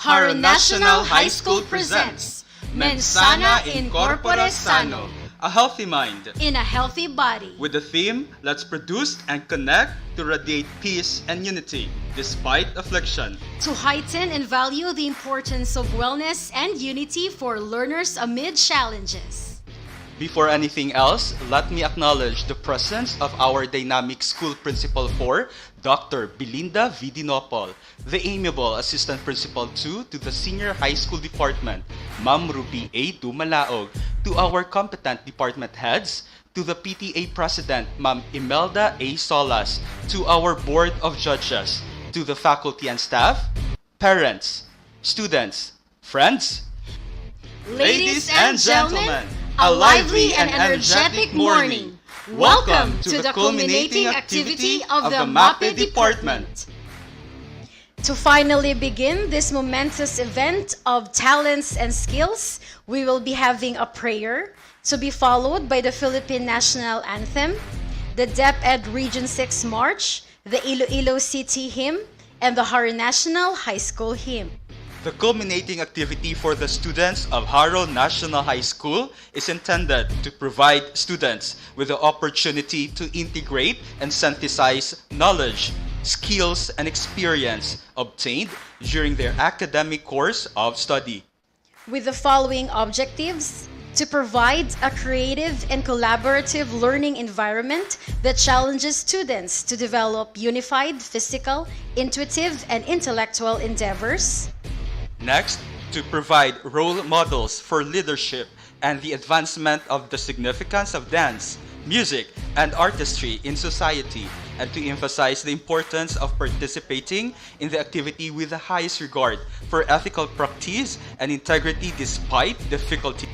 Haro National High School presents Menssanaincorporesano, a healthy mind in a healthy body. with the theme, Let's Produce and Connect to Radiate Peace and Unity despite affliction. To heighten and value the importance of wellness and unity for learners amid challenges. Before anything else, let me acknowledge the presence of our dynamic school principal 4, Dr. Belinda Vidinopol, the amiable assistant principal 2 to the senior high school department, Ma'am Ruby A. Dumalaog, to our competent department heads, to the PTA president, Ma'am Imelda A. Solas, to our board of judges, to the faculty and staff, parents, students, friends, Ladies and gentlemen, a lively and energetic morning. Welcome to the culminating activity of the MAPEH department. To finally begin this momentous event of talents and skills, we will be having a prayer to be followed by the Philippine National Anthem, the DepEd Region 6 March, the Iloilo City Hymn, and the Haro National High School Hymn. The culminating activity for the students of Haro National High School is intended to provide students with the opportunity to integrate and synthesize knowledge, skills, and experience obtained during their academic course of study. With the following objectives: to provide a creative and collaborative learning environment that challenges students to develop unified physical, intuitive, and intellectual endeavors. Next, to provide role models for leadership and the advancement of the significance of dance, music, and artistry in society, and to emphasize the importance of participating in the activity with the highest regard for ethical practice and integrity despite difficulty.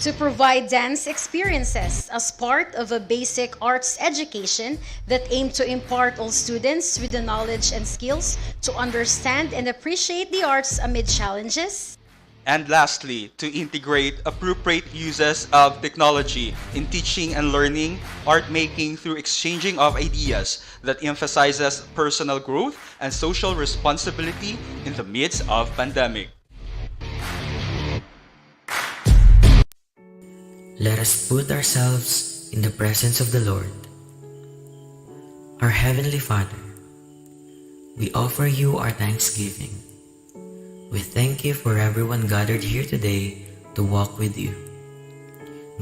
To provide dance experiences as part of a basic arts education that aim to impart all students with the knowledge and skills to understand and appreciate the arts amid challenges. And lastly, to integrate appropriate uses of technology in teaching and learning, art making through exchanging of ideas that emphasizes personal growth and social responsibility in the midst of pandemic. Let us put ourselves in the presence of the Lord. Our Heavenly Father, we offer you our thanksgiving. We thank you for everyone gathered here today to walk with you.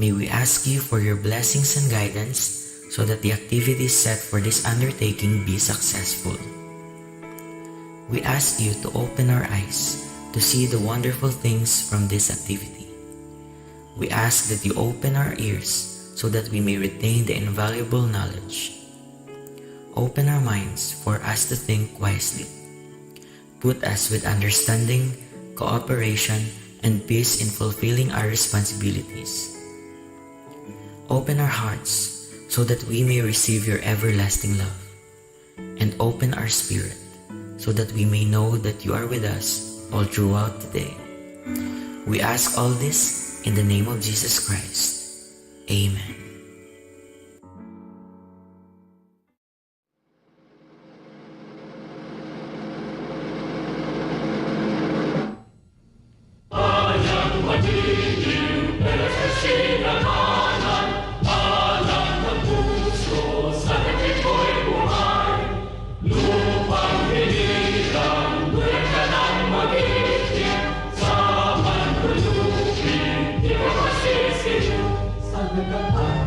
May we ask you for your blessings and guidance so that the activities set for this undertaking be successful. We ask you to open our eyes to see the wonderful things from this activity. We ask that you open our ears so that we may retain the invaluable knowledge. Open our minds for us to think wisely. Put us with understanding, cooperation, and peace in fulfilling our responsibilities. Open our hearts so that we may receive your everlasting love. And open our spirit so that we may know that you are with us all throughout the day. We ask all this in the name of Jesus Christ. Amen. Sa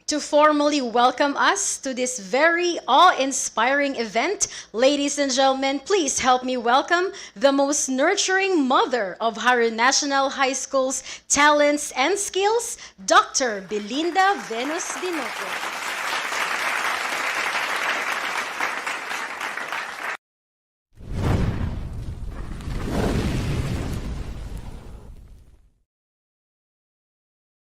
To formally welcome us to this very awe-inspiring event, ladies and gentlemen, please help me welcome the most nurturing mother of Haro National High School's talents and skills, Dr. Belinda Venus Dinopo.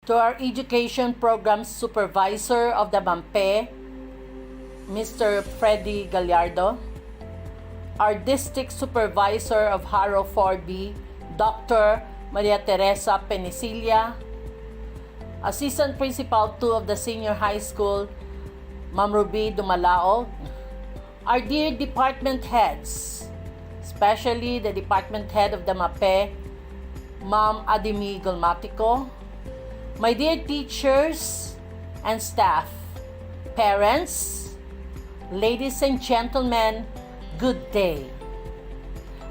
To our Education Program Supervisor of the MAPEH, Mr. Freddy Gallardo, our District Supervisor of Haro 4B, Dr. Maria Teresa Penicilia, Assistant Principal 2 of the Senior High School, Ma'am Ruby Dumalao, our dear department heads, especially the department head of the MAPEH, Ma'am Adimi Golmatico, my dear teachers and staff, parents, ladies and gentlemen, good day.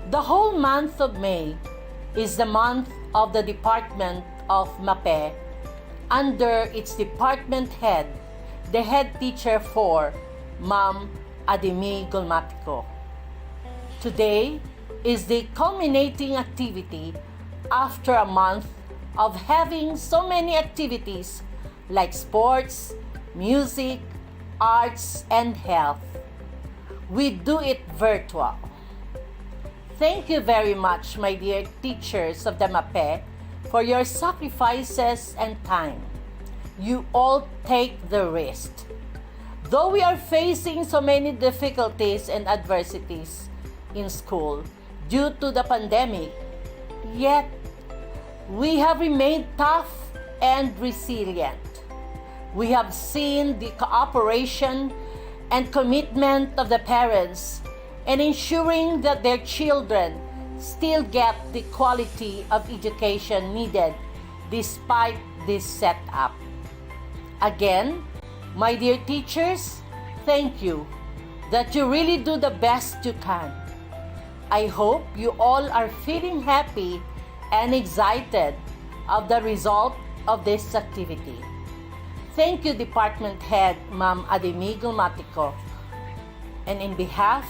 The whole month of May is the month of the Department of MAPEH under its department head, the head teacher for Ma'am Adimi Golmatico. Today is the culminating activity after a month of having so many activities like sports, music, arts, and health. We do it virtual. Thank you very much, my dear teachers of the MAPEH, for your sacrifices and time. You all take the risk. Though we are facing so many difficulties and adversities in school due to the pandemic, yet we have remained tough and resilient. We have seen the cooperation and commitment of the parents in ensuring that their children still get the quality of education needed despite this setup. Again, my dear teachers, thank you that you really do the best you can. I hope you all are feeling happy and excited of the result of this activity. Thank you, Department Head Ma'am Adimi Golmatico. And in behalf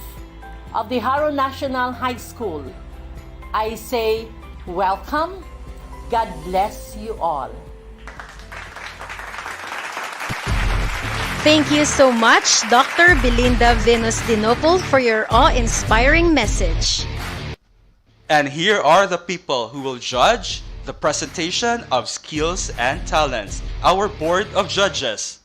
of the Haro National High School, I say welcome. God bless you all. Thank you so much, Dr. Belinda Venus Dinopo, for your awe-inspiring message. And here are the people who will judge the presentation of skills and talents, our Board of Judges.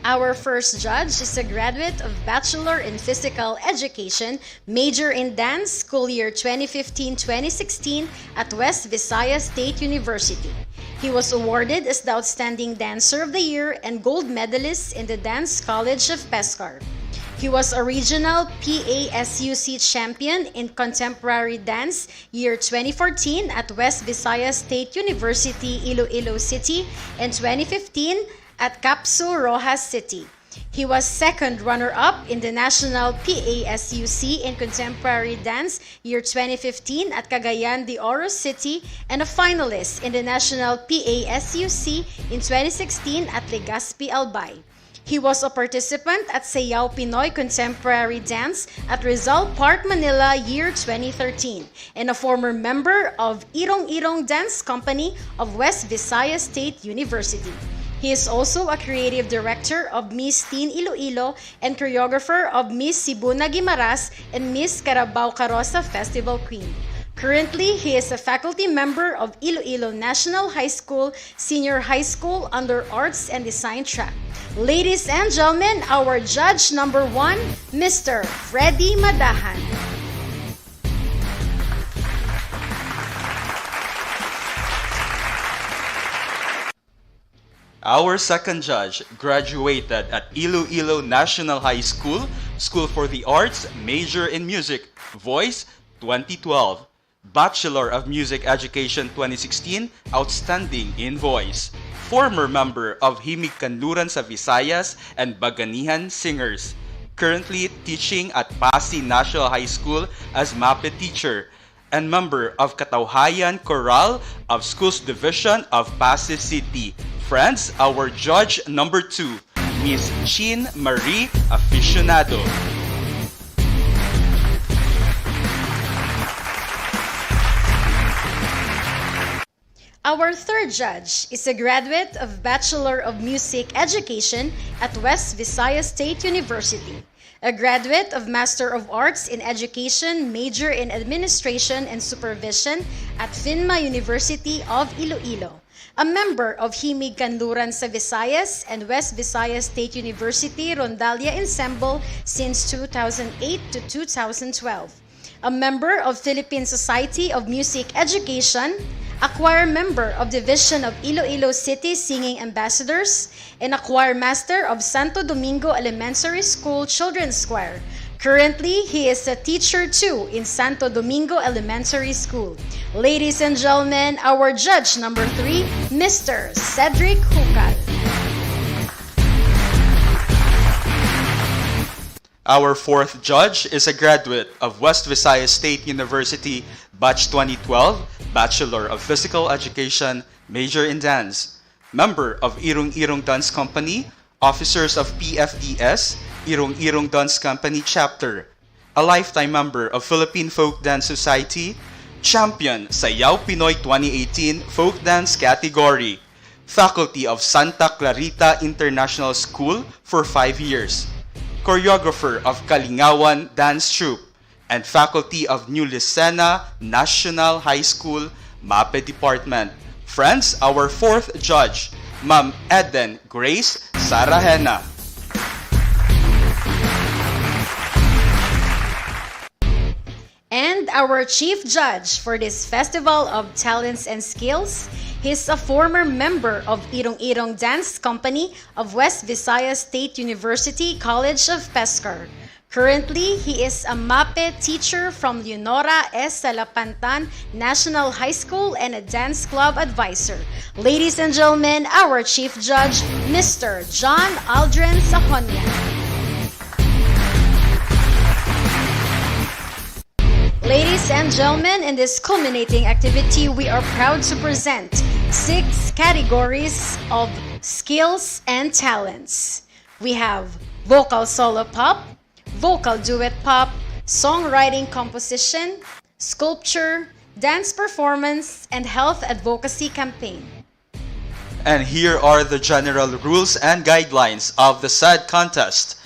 Our first judge is a graduate of Bachelor in Physical Education, major in dance, school year 2015-2016 at West Visayas State University. He was awarded as the Outstanding Dancer of the Year and gold medalist in the Dance College of Pescar. He was a regional PASUC champion in contemporary dance year 2014 at West Visayas State University, Iloilo City, and 2015 at Capsu Rojas City. He was second runner-up in the National PASUC in Contemporary Dance year 2015 at Cagayan de Oro City and a finalist in the National PASUC in 2016 at Legazpi Albay. He was a participant at Sayaw Pinoy Contemporary Dance at Rizal Park, Manila year 2013 and a former member of Irong Irong Dance Company of West Visayas State University. He is also a creative director of Miss Teen Iloilo and choreographer of Miss Sibuna Guimaras and Miss Carabao Carosa Festival Queen. Currently, he is a faculty member of Iloilo National High School, Senior High School under Arts and Design track. Ladies and gentlemen, our judge number 1, Mr. Freddy Madahan. Our second judge graduated at Iloilo National High School, School for the Arts, major in music, voice, 2012. Bachelor of Music Education 2016, outstanding in voice. Former member of Himig Kanluran sa Visayas and Baganihan Singers. Currently teaching at Pasig National High School as MAPEH teacher and member of Katawhayan Chorale of Schools Division of Pasig City. Friends, our judge number 2, Miss Chin Marie Aficionado. Our third judge is a graduate of Bachelor of Music Education at West Visayas State University, a graduate of Master of Arts in Education, major in Administration and Supervision at FINMA University of Iloilo, a member of Himig Kanluran sa Visayas and West Visayas State University Rondalia Ensemble since 2008 to 2012, a member of Philippine Society of Music Education, a choir member of Division of Iloilo City Singing Ambassadors, and a choir master of Santo Domingo Elementary School Children's Choir. Currently, he is a teacher too in Santo Domingo Elementary School. Ladies and gentlemen, our judge number 3, Mr. Cedric Hucal. Our fourth judge is a graduate of West Visayas State University, Batch 2012, Bachelor of Physical Education, major in Dance, member of Irong Irong Dance Company, officers of PFDS, Irong Irong Dance Company Chapter, a lifetime member of Philippine Folk Dance Society, champion sa Yaw Pinoy 2018 Folk Dance category, faculty of Santa Clarita International School for 5 years, choreographer of Kalingawan Dance Troupe, and faculty of New Lucena National High School, MAPEH Department. Friends, our fourth judge, Ma'am Eden Grace Sarahena. And our chief judge for this Festival of Talents and Skills, he's a former member of Irong Irong Dance Company of West Visayas State University College of Pescar. Currently, he is a MAPEH teacher from Leonora S. Salapantan National High School and a dance club advisor. Ladies and gentlemen, our chief judge, Mr. John Aldrin Sahonia. Ladies and gentlemen, in this culminating activity, we are proud to present 6 categories of skills and talents. We have vocal solo pop, vocal duet pop, songwriting composition, sculpture, dance performance, and health advocacy campaign. And here are the general rules and guidelines of the said contest.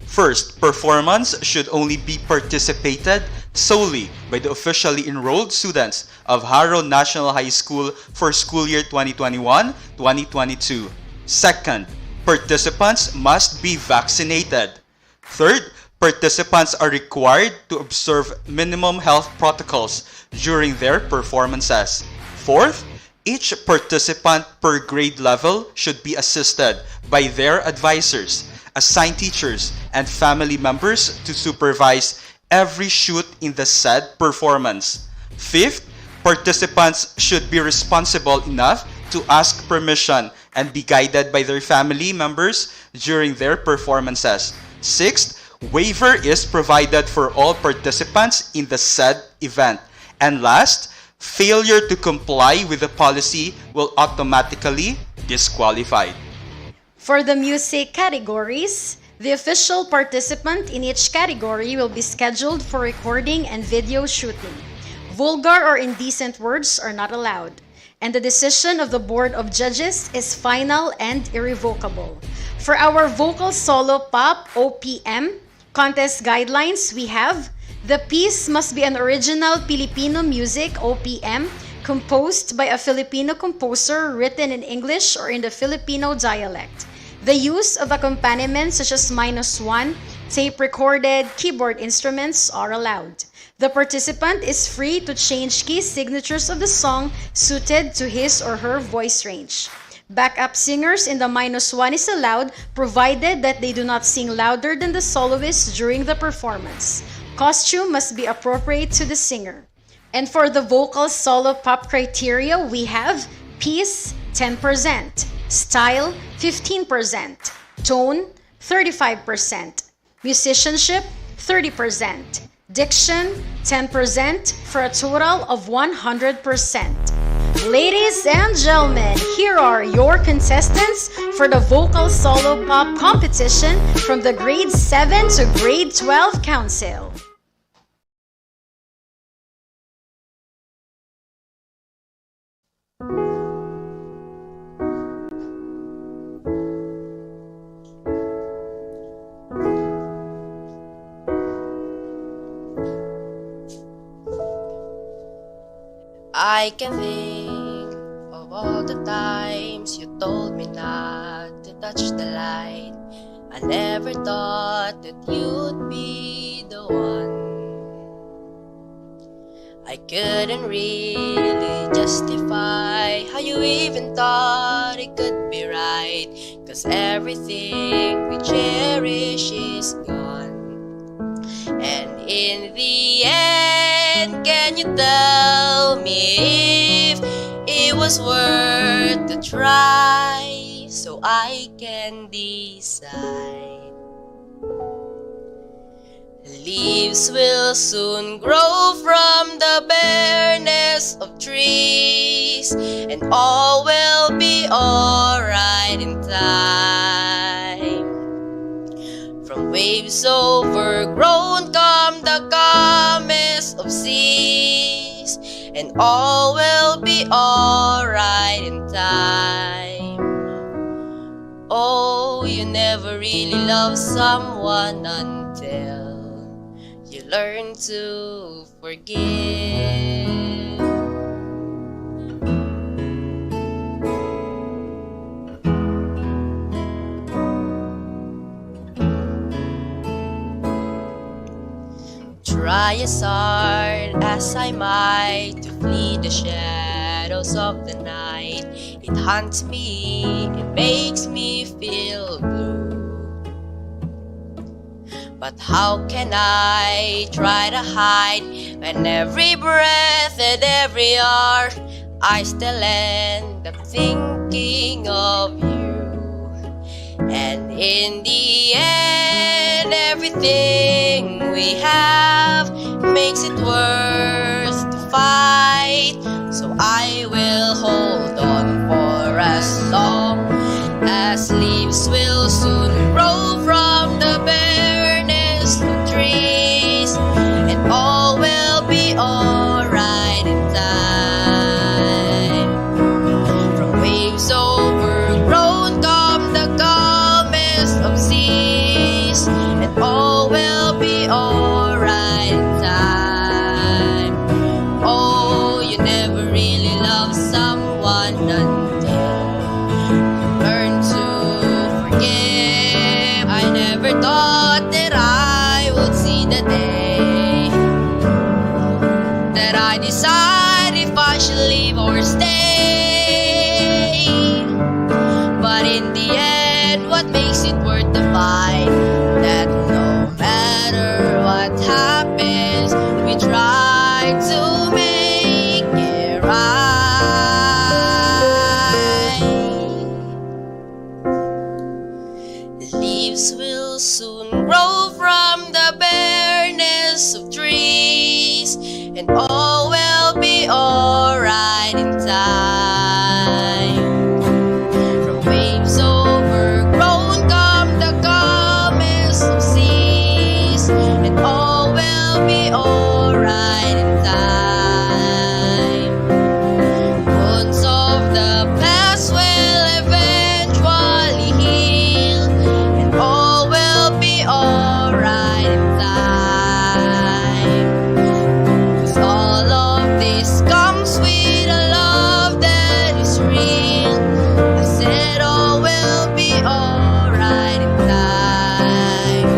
First, performance should only be participated solely by the officially enrolled students of Haro National High School for school year 2021-2022. Second, participants must be vaccinated. Third, participants are required to observe minimum health protocols during their performances. Fourth, each participant per grade level should be assisted by their advisors, assigned teachers, and family members to supervise every shoot in the said performance. Fifth, participants should be responsible enough to ask permission and be guided by their family members during their performances. Sixth, waiver is provided for all participants in the said event. And last, failure to comply with the policy will automatically disqualify. For the music categories, the official participant in each category will be scheduled for recording and video shooting. Vulgar or indecent words are not allowed, and the decision of the Board of Judges is final and irrevocable. For our vocal solo pop OPM contest guidelines, we have: the piece must be an original Filipino music OPM composed by a Filipino composer, written in English or in the Filipino dialect. The use of accompaniments such as -1, tape-recorded, keyboard instruments are allowed. The participant is free to change key signatures of the song suited to his or her voice range. Backup singers in the -1 is allowed, provided that they do not sing louder than the soloist during the performance. Costume must be appropriate to the singer. And for the vocal solo pop criteria, we have piece 10%, style 15%, tone 35%, musicianship 30%, Diction, 10% for a total of 100%. Ladies and gentlemen, here are your contestants for the Vocal Solo Pop competition from the Grade 7 to Grade 12 Council. I can think of all the times you told me not to touch the light. I never thought that you'd be the one. I couldn't really justify how you even thought it could be right, 'cause everything we cherish is gone. And in the end, can you tell me if it was worth the try, so I can decide? Leaves will soon grow from the bareness of trees, and all will be alright in time. From waves overgrown come the calmest of seas, and all will be alright in time. Oh, you never really love someone until you learn to forgive. Try as hard as I might to flee the shadows of the night, it haunts me, it makes me feel blue. But how can I try to hide when every breath and every hour I still end up thinking of you? And in the end, everything we have makes it worth to fight. So I will hold on for as long as leaves will soon grow from the bareness of trees, and all will be alright in time. From waves overgrown come the calmest of seas, and all will be alright in time. Oh, you never really loved someone until you learn to forgive. I never thought that I would see the day that I decide if I should leave or stay. But in the end, what makes it worth the fight? That no matter what happens, we try to make it right. The leaves will soon grow from the bareness of trees, and all will be alright in time. From waves overgrown come the calmest of seas, and all will be alright in time. Wounds of the past will eventually heal, and all will be alright in time. 'Cause all of this comes with a love that is real. I said all will be alright in time.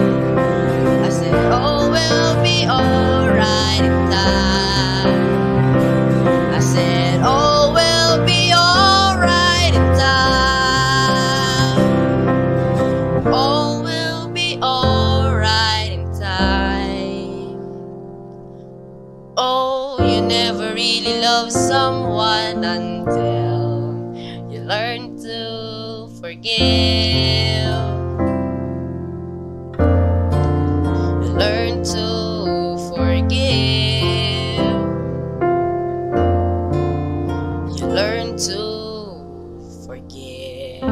I said all will be alright in time. I said all will be alright in time. All will be alright in time. Oh, you never really loved someone until you learn to forgive. You learn to forgive. to forgive.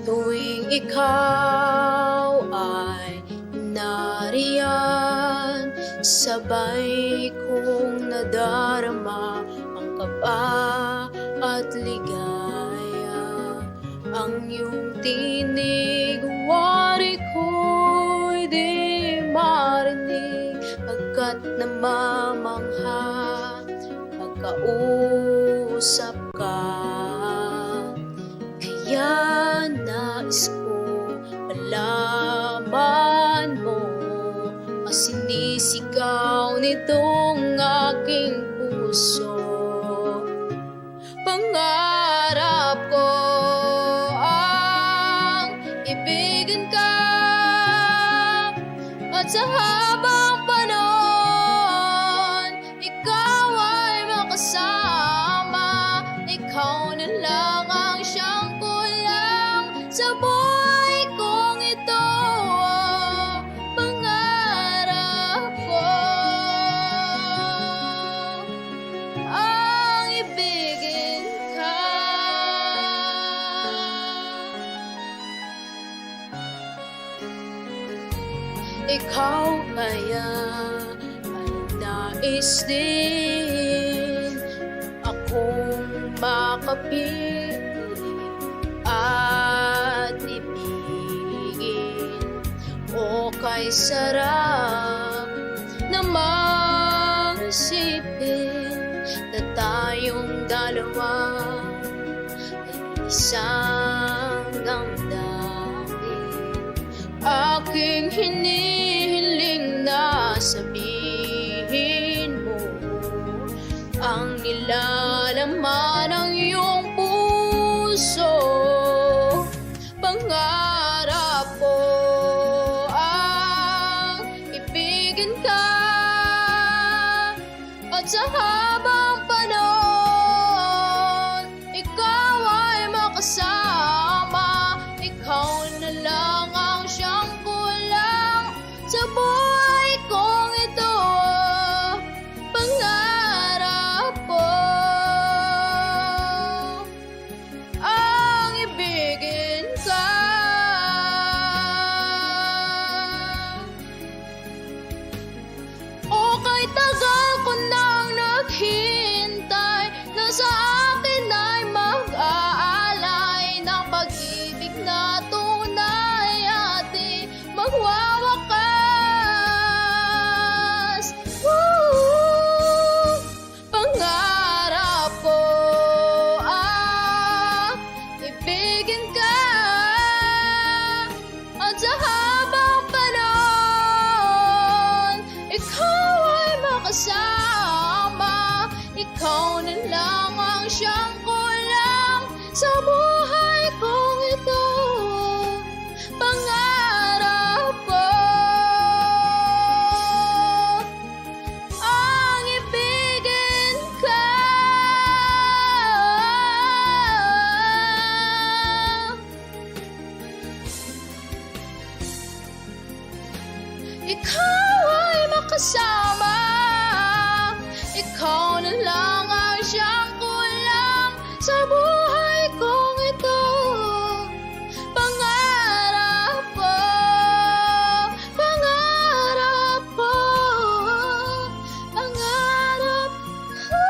Tuwing ikaw ay nariyan, sabay kong nadarama ang kaba at ligaya. Ang iyong tinig, wari ko'y di marinig, agkat namamangha pagkausap ka. Kaya nais ko malaman mo ang sinisigaw nitong aking puso. Pangarap ko ang ibigin ka, at sa habang panahon ikaw ay makasama. Ikaw na lang ang siyang sa buhay kong ito. Pangarap ko ang ibigin ka. Ikaw kaya ay nais din akong makapiling at ibigin, o kay sarap namang isipin na tayong dalawa ay isang damdamin. Aking hinihiling na sabihin mo ang nilalaman ng iyong puso. Pangarap ko ang ibigin ka, at sa habang panahon ikaw ay makasama. Ikaw na lang ang siyang kulang sa buhay kong ito. Pangarap ko ang ibigin ka. O kay tagal ko nang naghintay na sa akin ay mag-aalay ng pag-ibig na tunay at di magwawakas. Pangarap ko ang ibigin ka, at sa habang panahon ikaw ay makasama. Ikaw na lang ang siyang kulang sa buhay kong ito. Pangarap ko ang ibigin ka. Ikaw ay makasama. Ikaw na lang ang siyang kulang sa buhay kong ito. Pangarap ko, pangarap ko, pangarap ko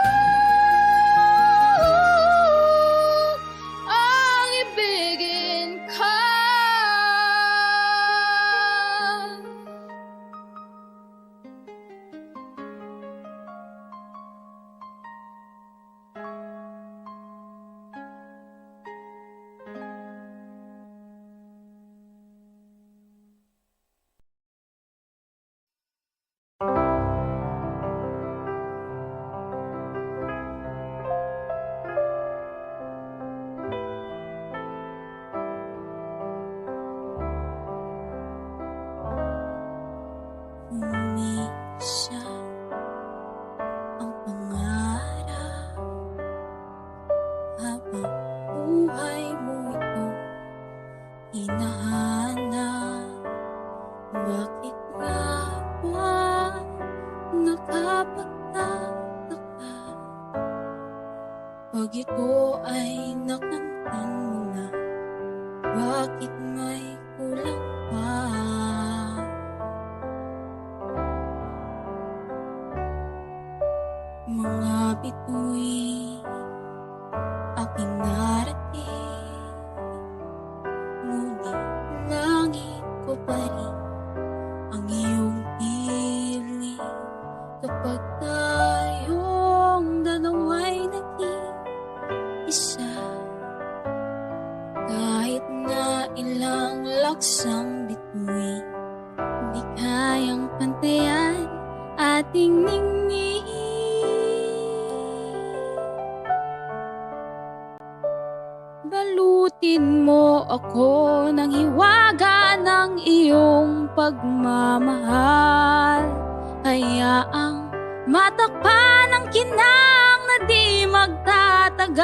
ang ibigin ka. buhay mo ito hinahanap? Bakit nga ba nakapagtataka pag ito ay nakamtan mo na? Bakit may kulang pa? Mga bituin aking narating, ngunit langit ko pa rin ang iyong piling. Kapag tayong dalawa'y naging isa, kahit na ilang laksang bituin, di kayang pantayan ating ningning. Balutin mo ako ng hiwaga ng iyong pagmamahal. Hayaang matakpan ang kinang na di magtatagal.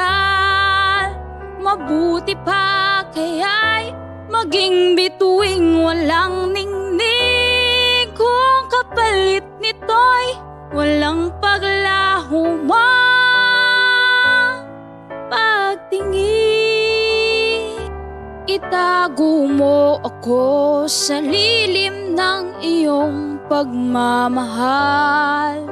Mabuti pa kaya'y maging bituing walang ningning, kung kapalit nito'y walang paglaho mang pagtingin. Itago mo ako sa lilim ng iyong pagmamahal.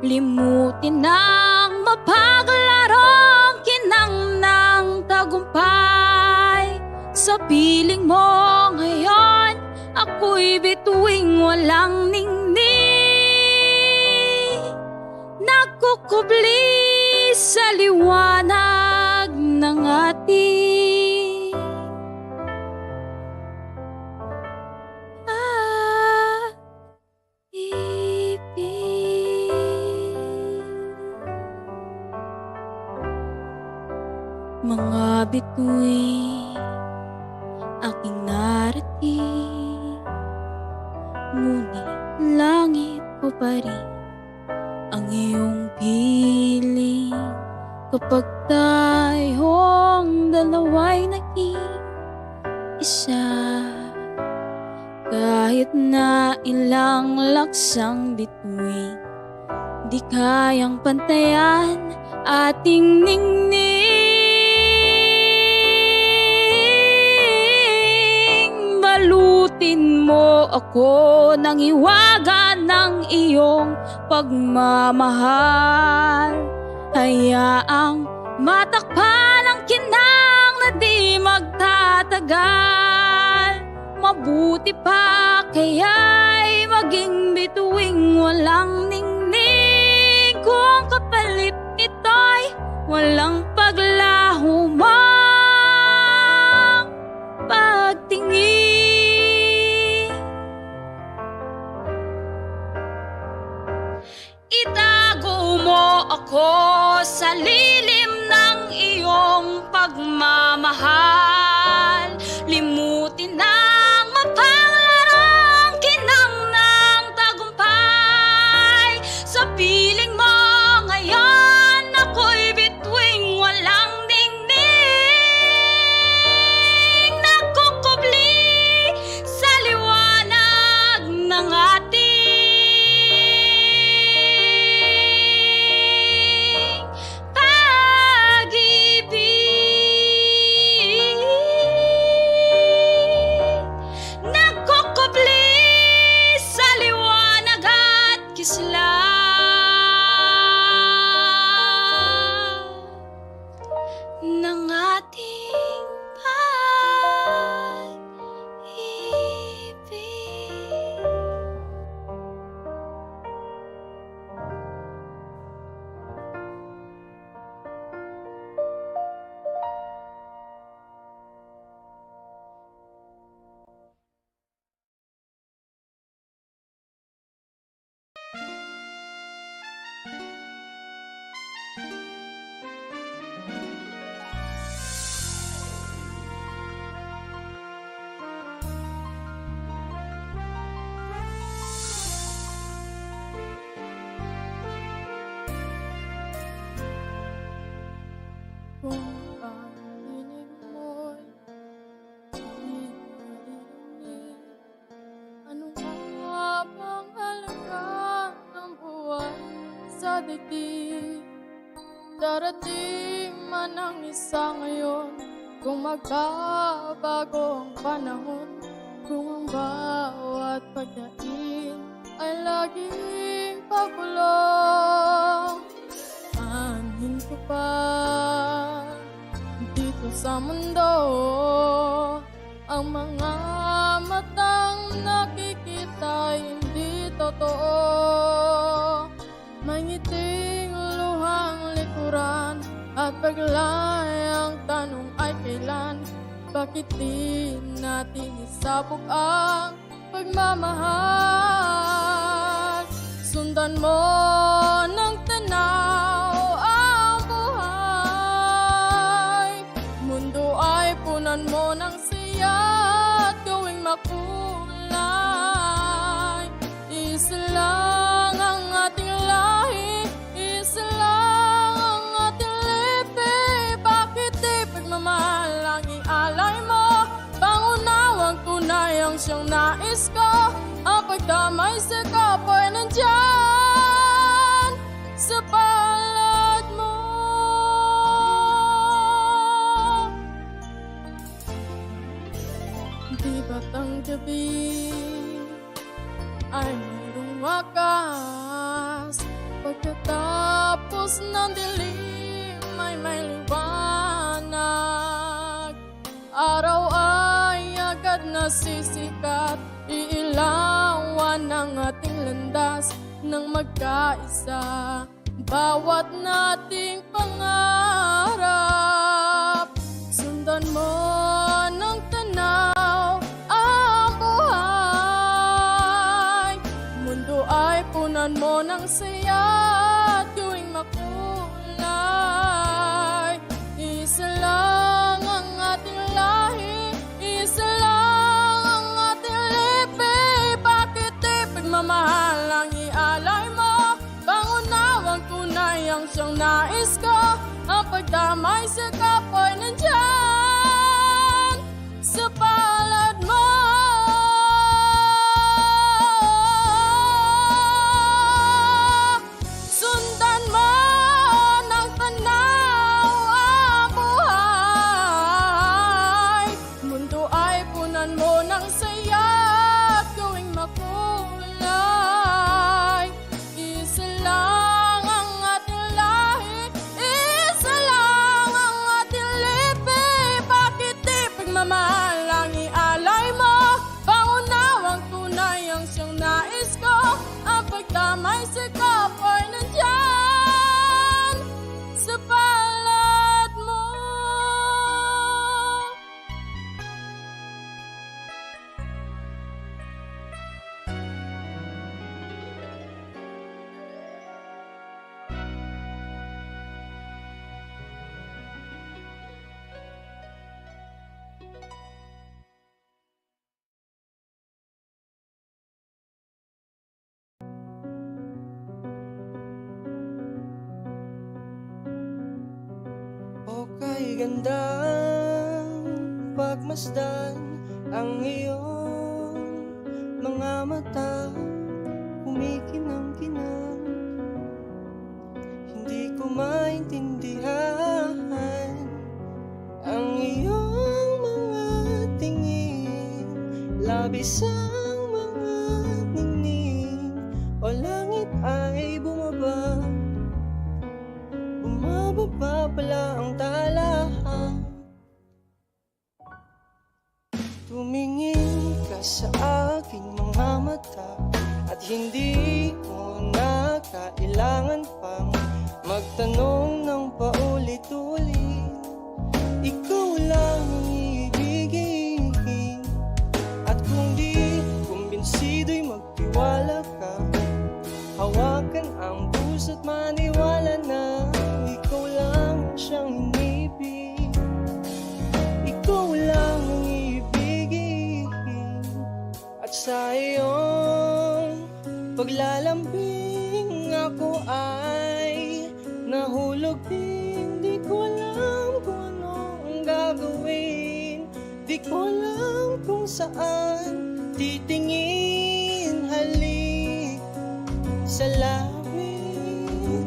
Limutin ang mapaglarong kinang ng tagumpay. Sa piling mo ngayon, ako'y bituing walang ningning, nagkukubli sa liwanag ng ating mga bituin aking narating, ngunit langit ko pa rin ang iyong piling. Kapag tayong dalawa'y naging isa, kahit na ilang laksang bituin, di kayang pantayan ating ningning. Balutin mo ako ng hiwaga ng iyong pagmamahal. Hayaang matakpan ang kinang na di magtatagal. Mabuti pa kaya'y maging bituing walang ningning, kung kapalit nito'y walang paglaho mang pagtingin. Itago mo ako sa lilim ng iyong pagmamahal. Limutin ang mapaglarong kinang ng tagumpay. Sa piling mo ngayon, ako'y bituing walang ningning, nagkukubli sa liwanag ng ating ng ating pag-ibig. daigdig. Darating man ang isa ngayon, kung magbabago ang panahon, kung ang bawat pagkain ay laging pakulong. Aanhin ko pa dito sa mundo ang mga matang nakikita hindi totoo. May ngiting luhang likuran at paglayang tanong ay kailan. Bakit di natin isabog ang pagmamahal? Sundan mo ng tanaw ang buhay. Mundo ay punan mo ng siya at gawing makulay. Isa lang ang ating lahi, isa lang ang ating lipi. Bakit di pagmamahal ang ialay mo? Pangunawang tunay ang siyang nais ko. Ang pagdamay sa kapwa nandyan sa palad mo. Di ba't ang gabi ay mayroong wakas? Pagkatapos ng dilim ay may liwanag. Araw ay agad nasisikat, iilawan ang ating landas ng magkaisa. Bawat nating pangarap, sundan mo ng tanaw ang buhay. Mundo ay punan mo ng saya at gawing makulay. Isa lang ang ating lahi, isa lang ang ating lipi. Bakit di pagmamahal ang ialay mo? Pangunawang tunay ang siyang nais ko. Ang pagdamay sa kapwa nandyan sa palad mo. Sundan mo ng tanaw ang buhay. Mundo ay punan mo ng saya at gawing makulay. Isa lang ang ating lahi, isa lang ang ating lipi. Bakit di pagmamahal ang ialay mo? Pangunawang tunay ang siyang nais ko. Ang pagdamay sa kapwa nandyan sa palad mo. O kay gandang pagmasdan ang iyong mga mata, kumikinang-kinang. Hindi ko maintindihan ang iyong mga tingin, labis ang mga ningning. O langit ay bumaba, bumababa pala ang talahan. Tumingin ka sa aking mga mata at hindi mo na kailangan pang magtanong ng paulit-ulit. Ikaw lang ang ibigin, at kung di kumbinsido'y magtiwala ka. Hawakan ang puso't maniwala na ikaw lang siyang inibig. Ikaw lang ang ibigin, at sa iyong paglalambing ako ay nahulog din. Di ko alam kung ano ang gagawin, di ko alam kung saan titingin. Halik sa langit,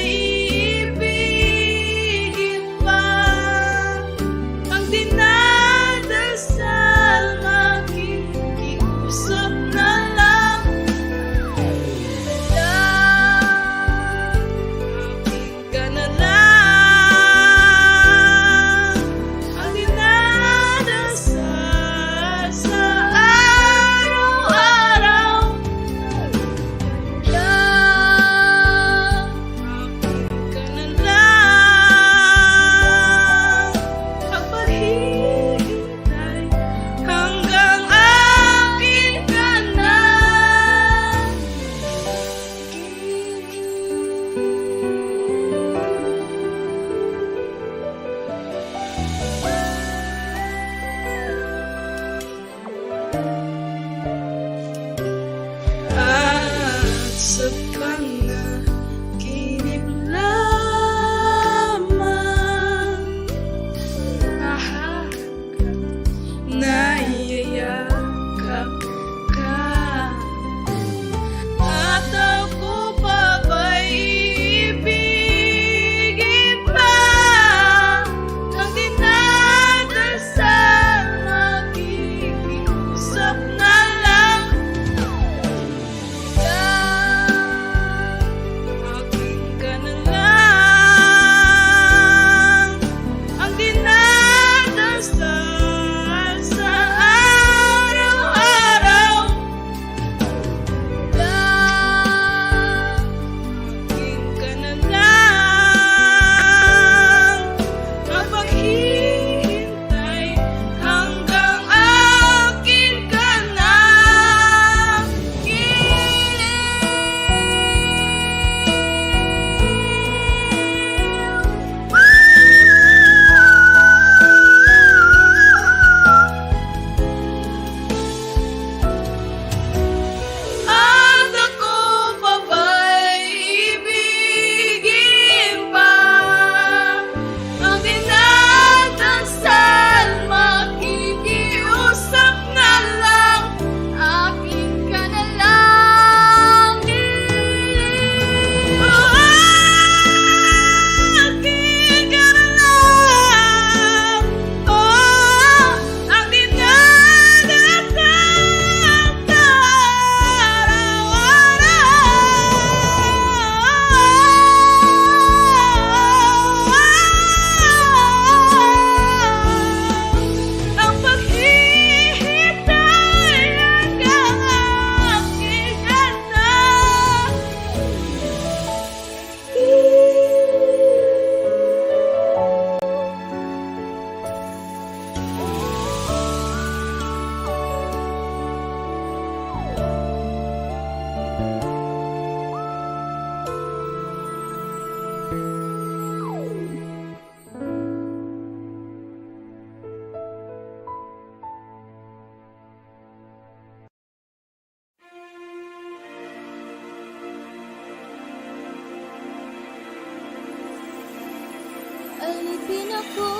Alipin ako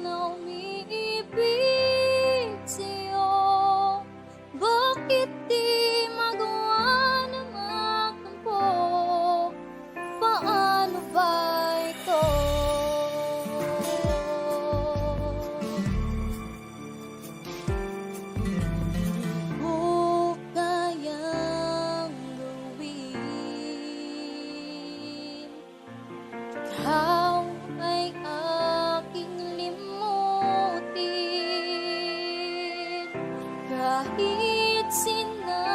na umiibig sa'yo. Bakit di magawa na magtampo? Paano ba ito? Ko kayang gawin. Ikaw ay aking limutin. Kahit sinasaktan,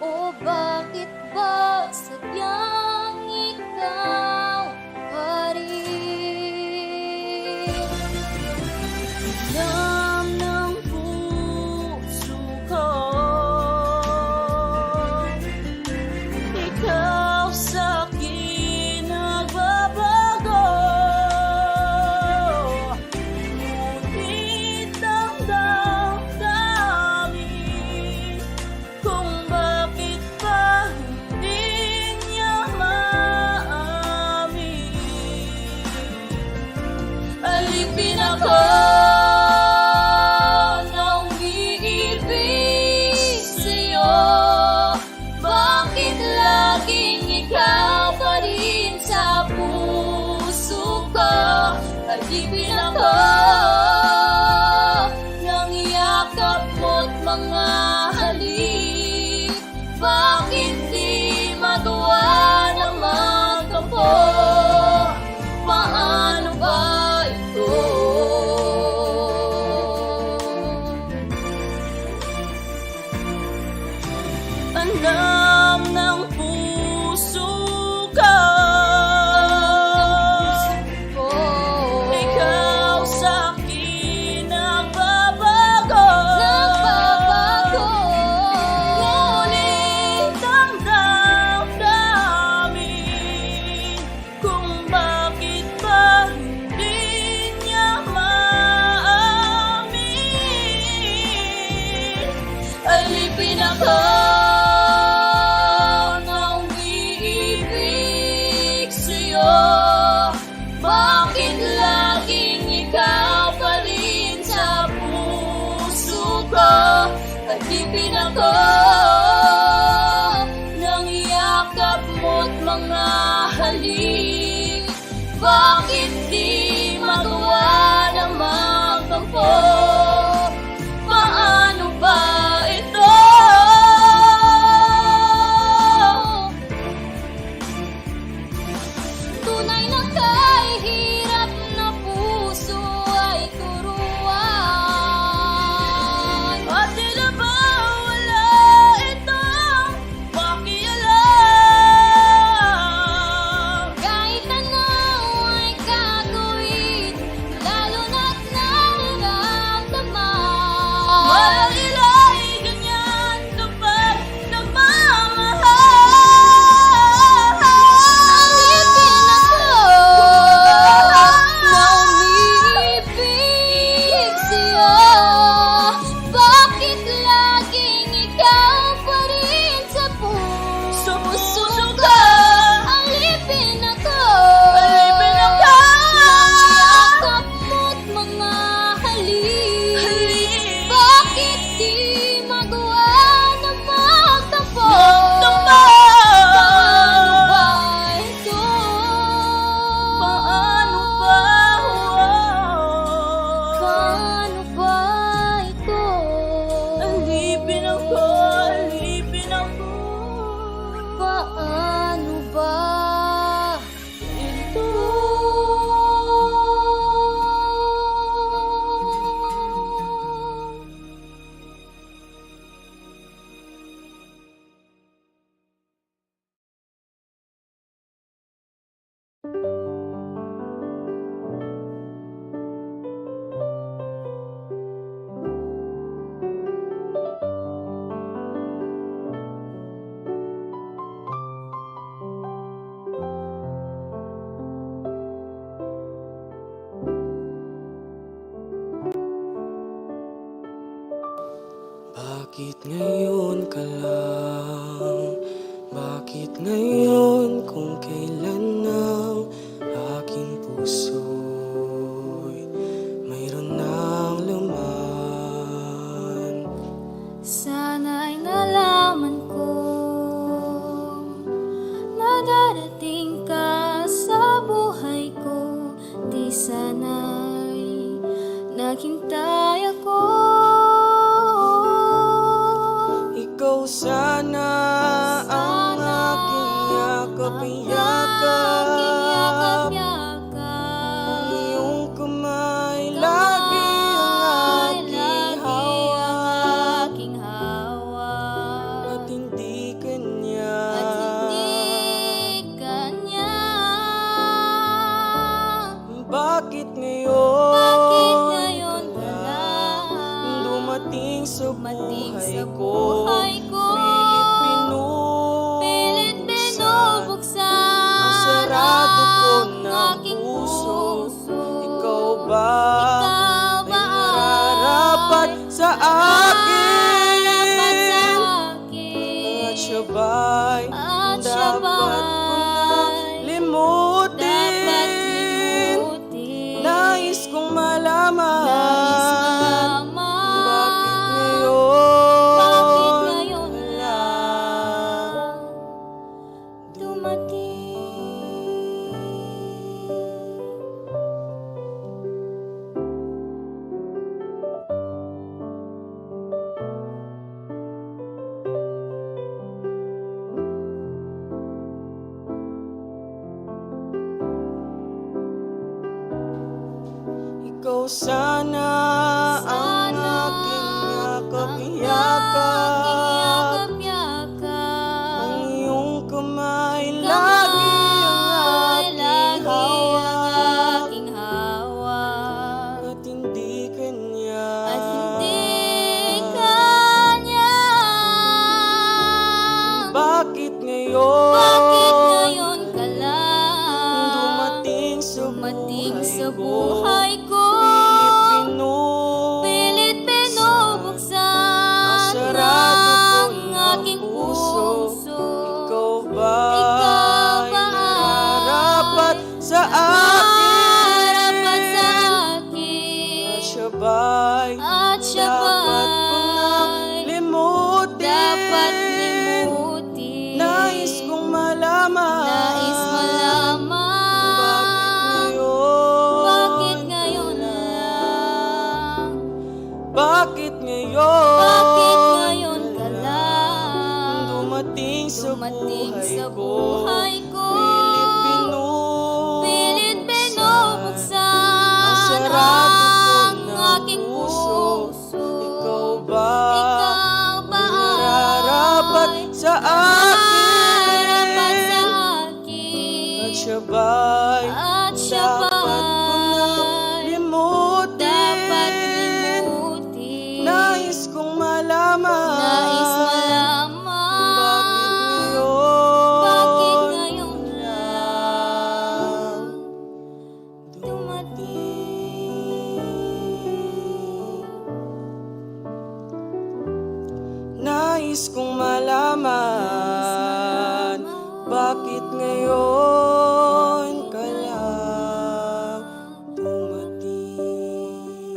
o bakit ba sadyang ikaw pa rin? Alam ng puso ko, ikaw sa'kin nagbabago. Ngunit ang damdamin kung bakit ba hindi niya maamin. Alipin ako na umiibig sa'yo. Bakit laging ikaw pa rin sa puso ko? Alipin ako ng yakap mo't mga halik. Bakit di magawa na magtampo? Paano ba ito? Alam ng puso ko, ikaw sa'kin nagbabago. Ngunit ang damdamin kung bakit ba hindi niya maamin. Alipin ako na umiibig sa'yo. Bakit laging ikaw pa rin sa puso ko? Alipin ako ng yakap mo't mga halik. Bakit di magawa na magtampo? Paano ba ito? Tunay na kahirap na puso ay turuan. At tila ba wala itong pakialam? Kahit ano ay gagawin, lalo na't nararamdaman. Marahil ay ganyan kapag nagmamahal. Alipin ako na umiibig sa'yo. Bakit laging ikaw pa rin sa puso ko? Alipin ako ng yakap mo't mga halik. Bakit di magawa na magtampo? Paano ba ito? Paano ba? Paano ba ito? Alipin ako. Paano ba ito? Bakit ngayon ka lang Bakit ngayon kung kailan ang aking puso'y mayroon ng laman? Sana'y nalaman ko na darating ka sa buhay ko. Di sana'y naghintay ako. Ikaw sana ang aking yakap-yakap. Ang iyong kamay lagi ang aking hawak. At hindi kanya. Bakit ngayon ka lang dumating sa buhay ko? Pilit binubuksan ang sarado ko ng puso. Ikaw ba ay nararapat sa akin? At siya ba'y dapat ko na limutin? Nais kong malaman, bakit ngayon lang dumating? Ikaw sana ang aking yakap-yakap. Ang iyong kamay lagi ang aking hawak. At hindi kanya. Bakit ngayon ka lang dumating sa buhay ko? Pilit binubuksan ang sarado ko ng aking puso. puso. Ikaw ba ay nararapat sa akin? At siya ba'y dapat ko nang limutin? Nais kong malaman, bakit ngayon lang? Bakit ngayon ka lang dumating sa buhay ko? Pilit binubuksan ang sarado ko ang ng aking puso. puso. Ikaw ba Ikaw ba ay nararapat sa akin? At siya ba'y dapat ko nang limutin? Nais kong malaman, bakit ngayon lang dumating? Nais kong malaman, bakit ngayon ka lang dumating?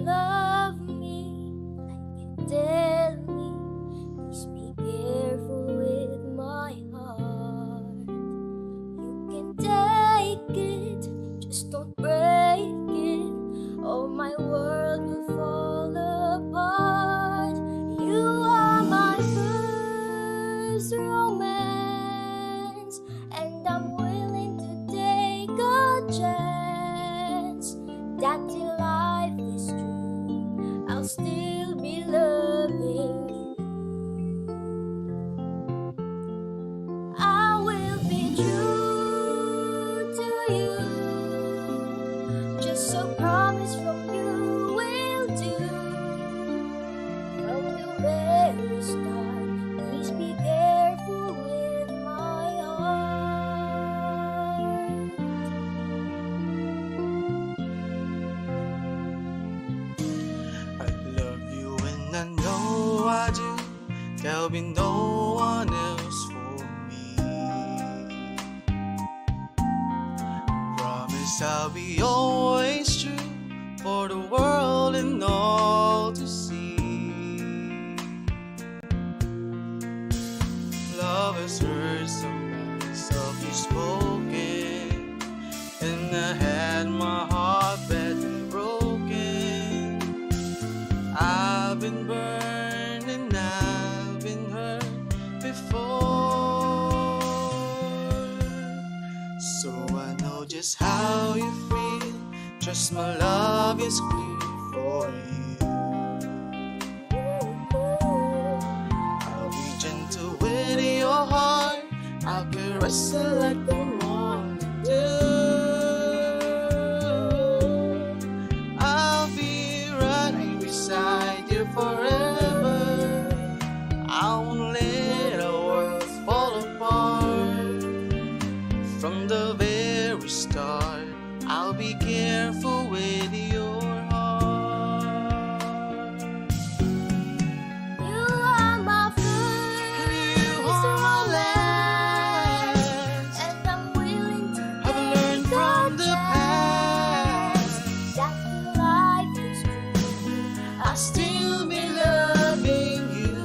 Love me like you tell me. Please be careful with my heart. You can take it, just don't break it, or my world will fall apart. You are my first romance, and I'm willing to take a chance that till there'll be no one else for me. Promise I'll be always true for the world and all to see. Love has hurt somebody softly spoken, and I had my heart badly broken. I've been burned and I've been hurt before, so I know just how you feel. Trust my love is clear for you. I'll be gentle with your heart, I'll caress it like the morning dew. I'll be right beside you forever. I won't let our world fall apart. From the very start, I'll be careful with your heart. You are my first, You are my last. and I'm willing to I've learned from the past. that life is true. I'll still be loving you.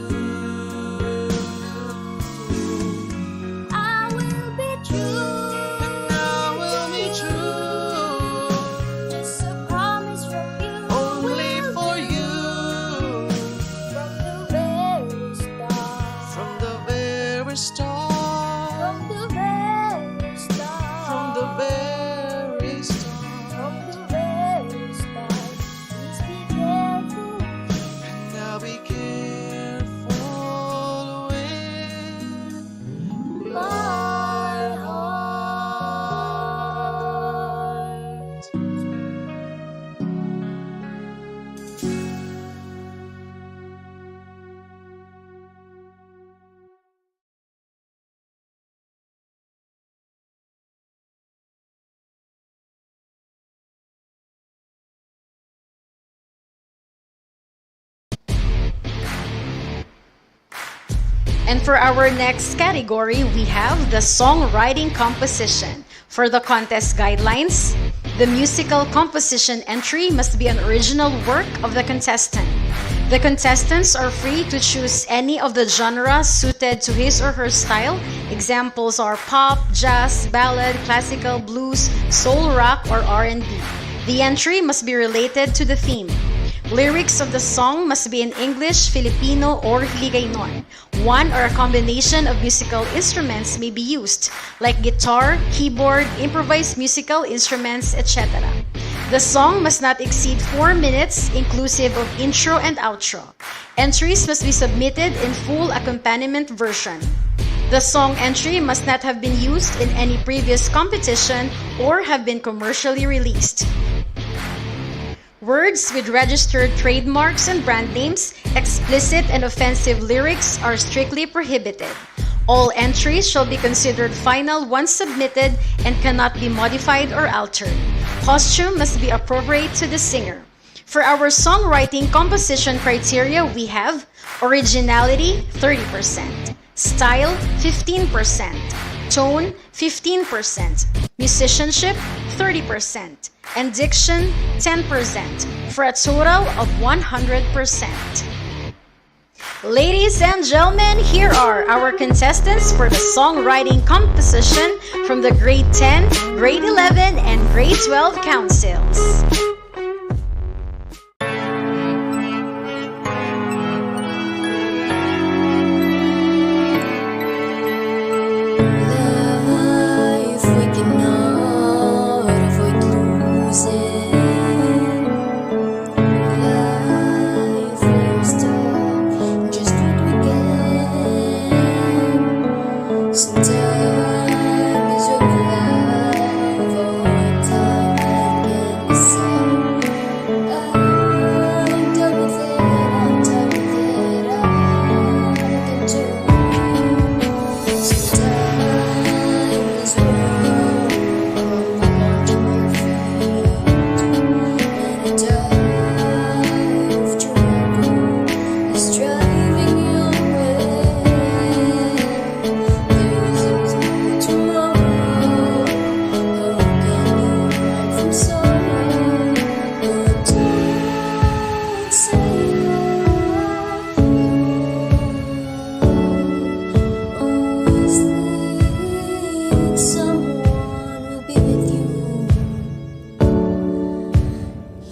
I will be true. And I will be true. Just a promise from you. Only for you. From the very start. From the very start. From the very start. From the very start. From the very start. Please be careful. And I'll be careful with My heart. And for our next category, we have the songwriting composition. For the contest guidelines, the musical composition entry must be an original work of the contestant. The contestants are free to choose any of the genres suited to his or her style. Examples are pop, jazz, ballad, classical, blues, soul, rock, or R&B. The entry must be related to the theme. Lyrics of the song must be in English, Filipino, or Hiligaynon. One or a combination of musical instruments may be used, like guitar, keyboard, improvised musical instruments, etc. The song must not exceed 4 minutes, inclusive of intro and outro. Entries must be submitted in full accompaniment version. The song entry must not have been used in any previous competition or have been commercially released. Words with registered trademarks and brand names, explicit and offensive lyrics are strictly prohibited. All entries shall be considered final once submitted and cannot be modified or altered. Costume must be appropriate to the singer. For our songwriting composition criteria, we have originality 30%, style 15%, tone 15%, musicianship 30%, and diction 10%, for a total of 100%. Ladies and gentlemen, here are our contestants for the songwriting composition from the grade 10, grade 11, and grade 12 councils. Life we cannot avoid losing. Life we're stuck in just what we can. Sometimes when we laugh, our time can be sad.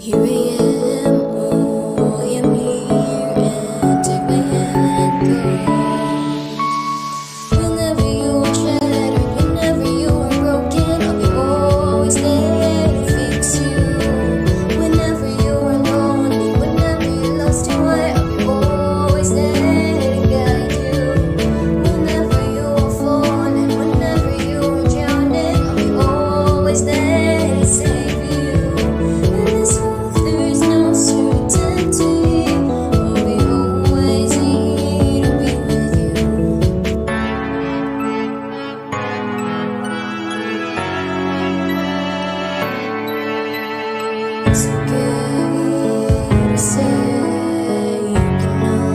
Here I am, oh, I am here, and take my hand, go. Whenever you are shattered, whenever you are broken, I'll be always there to fix you. Whenever you are lonely, whenever you lost your way, I'll be always there to guide you. Whenever you are falling, whenever you are drowning, I'll be always there to save you. In this world there is no certainty, I'll be always here to be with you. It's okay to say you can know,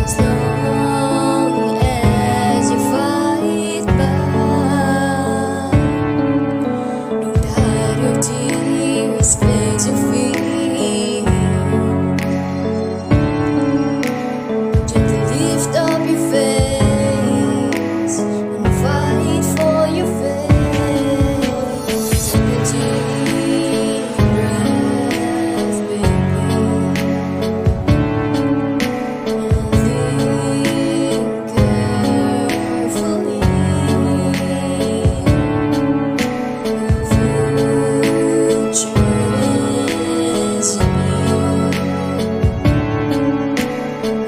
as long as you fight back. Don't hide your tears, face your fear. Gently lift up your face and fight for your faith. Take a deep breath, baby, and think carefully.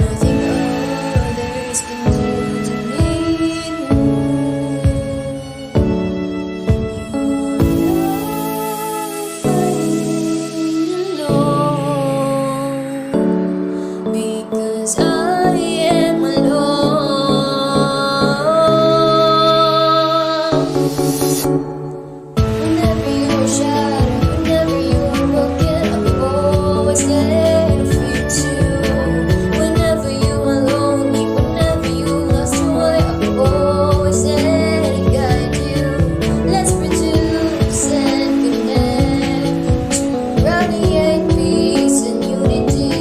Nothing others can do to make you alone, because I am alone. Whenever you are shattered, whenever you are broken, I'll be always there to fix you. Whenever you are lonely, whenever you lost your way, I'll be always there to guide you. Let's produce and connect to radiate peace and unity,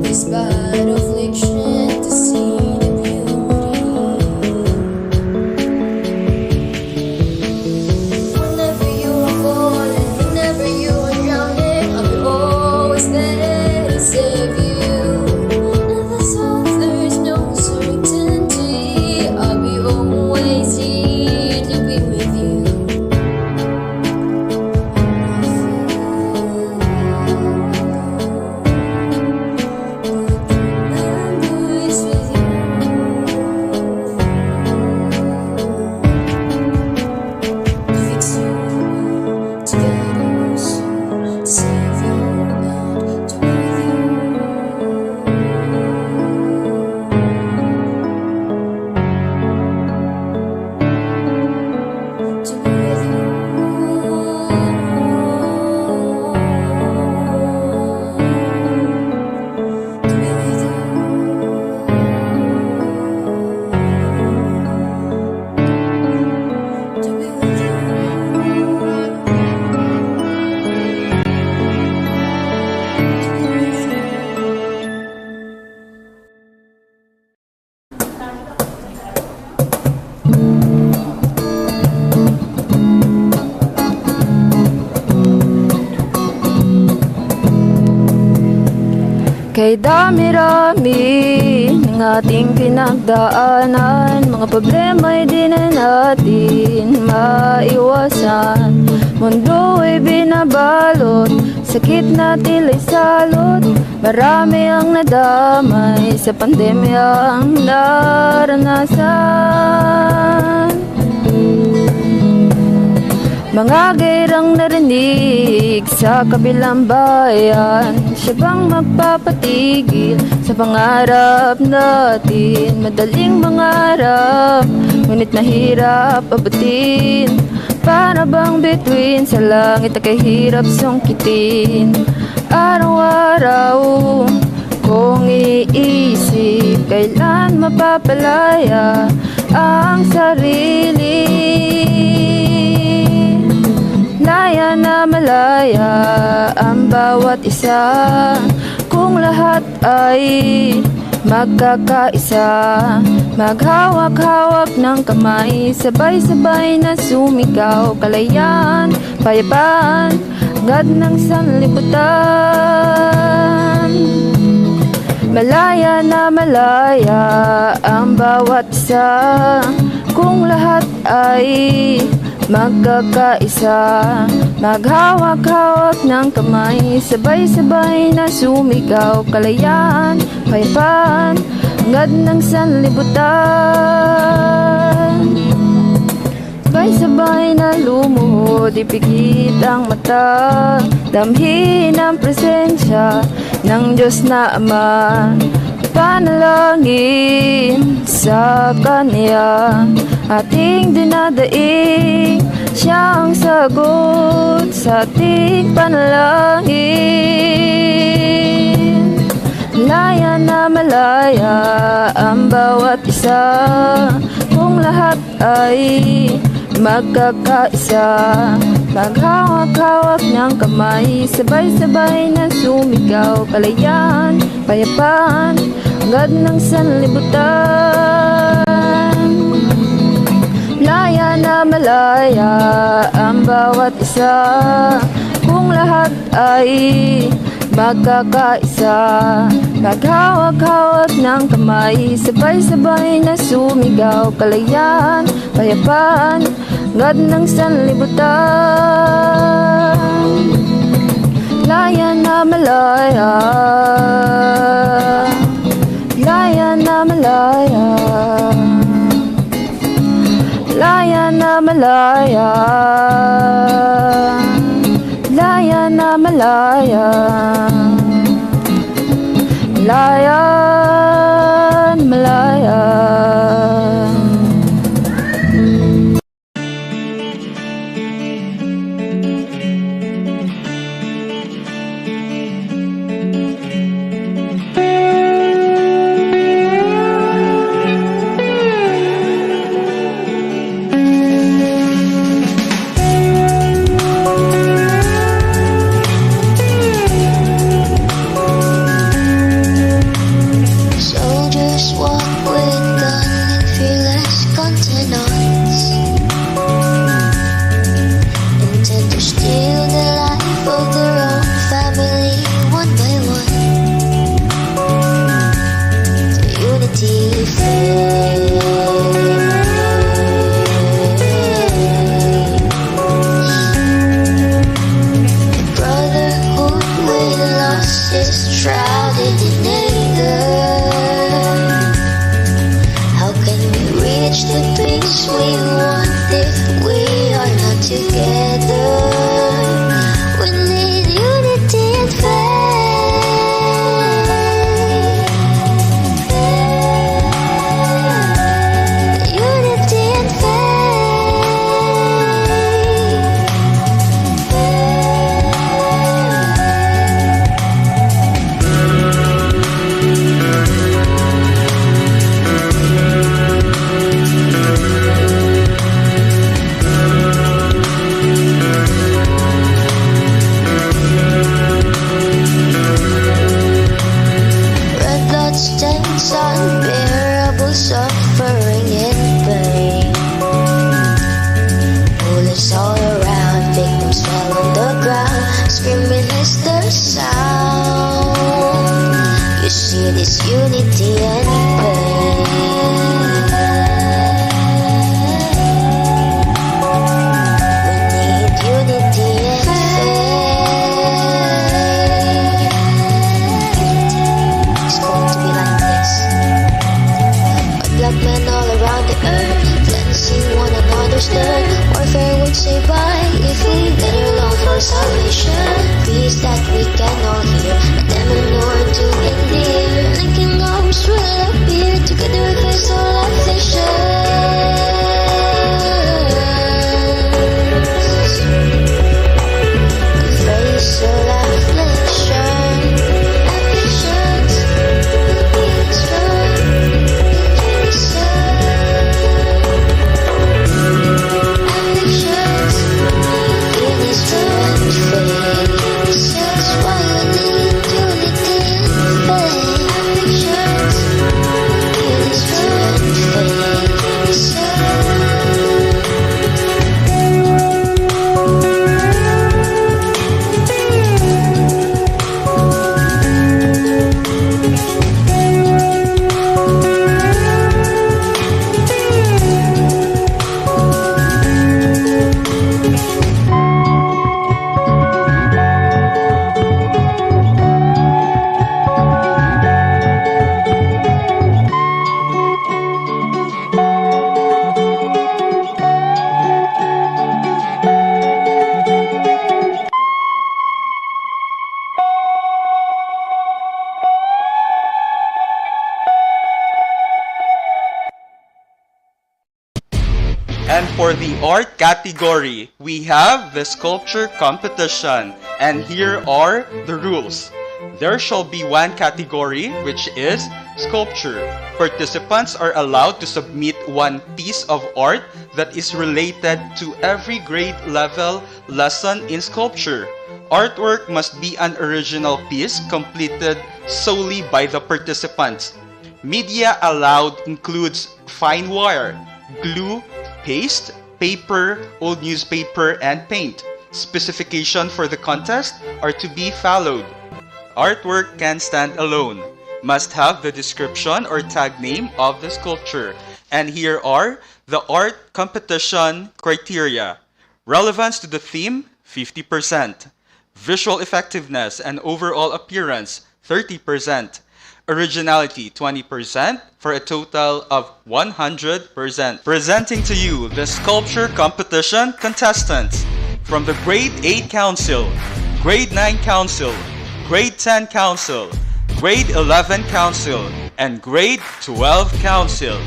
despite affliction, to see the beauty. Whenever you are falling, whenever you are drowning, I'll be always there to save you. In this world there is no certainty, I'll be always here to be with you. Memories with you. To fix you, to guide us, to save you, and to be with you. To be with you. To be with you. To be with you. Kay dami-rami ng ating pinagdaanan, mga problema'y di na natin maiwasan. Mundo ay binabalot, sakit na tila'y salot, marami ang nadamay sa pandemyang naranasan. Mga gairang narinig sa kabilang bayan, siya bang magpapatigil sa pangarap natin? Madaling mangarap, ngunit mahirap abutin. Para bang bituin sa langit na kahirap sungkitin. Araw-araw kong iisip, kailan mapapalaya ang sarili. Laya na malaya ang bawat isa, kung lahat ay magkakaisa. Maghawak-hawak ng kamay, sabay-sabay na sumigaw. Kalayaan, payapaan, Ngad ng sanlibutan. Malaya na malaya ang bawat isa, kung lahat ay magkakaisa. Maghawak-hawak ng kamay, sabay-sabay na sumigaw. Kalayaan, kapayapaan, ngad ng sanlibutan. Sabay-sabay na lumuhod, ipikit ang mata, damhin ang presensya ng Diyos na Ama. Panalangin sa Kanya, ating dinadaig, Siya ang sagot sa ating panalangin. Malaya na malaya ang bawat isa, kung lahat ay magkakaisa. Maghawak-hawak ng kamay, sabay-sabay na sumigaw. Kalayaan, payapaan, ngad ng sanlibutan. Malaya na malaya ang bawat isa, kung lahat ay magkakaisa. Maghawak-hawak ng kamay, sabay-sabay na sumigaw. Kalayaan, payapaan, ngad ng sanlibutan. Malaya na malaya, malaya na malaya, malaya na malaya, malaya na malaya, malaya, malaya. Soldiers walk with gun and fearless countenance, intent to steal the life of their own family one by one. The unity fades. The brotherhood we lost is shrouded in anger. How can we reach the peace we want if we are not together? We need unity and faith. Unity and red blood stains, unbearable suffering and pain. Bullets all around, victims fell on the ground. Screaming is the sound. You see this unity and pain. We need unity and faith. It's going to be like this. Black men all around the earth, cleansing one another's dirt. Warfare would say bye if we let alone for salvation. Peace that we can all hear, let them ignore to endear. Linking arms will appear, together we face all afflictions. We face all afflictions. Afflictions, we be strong. Faith. That's why we need unity and faith. For the art category, we have the sculpture competition, and here are the rules. There shall be one category, which is sculpture. Participants are allowed to submit one piece of art that is related to every grade level lesson in sculpture. Artwork must be an original piece completed solely by the participants. Media allowed includes fine wire, glue, paste, paper, old newspaper, and paint. Specifications for the contest are to be followed. Artwork can stand alone, must have the description or tag name of the sculpture. And here are the art competition criteria. Relevance to the theme, 50%. Visual effectiveness and overall appearance, 30%. Originality, 20%, for a total of 100%. Presenting to you the sculpture competition contestants from the Grade 8 Council, Grade 9 Council, Grade 10 Council, Grade 11 Council, and Grade 12 Council.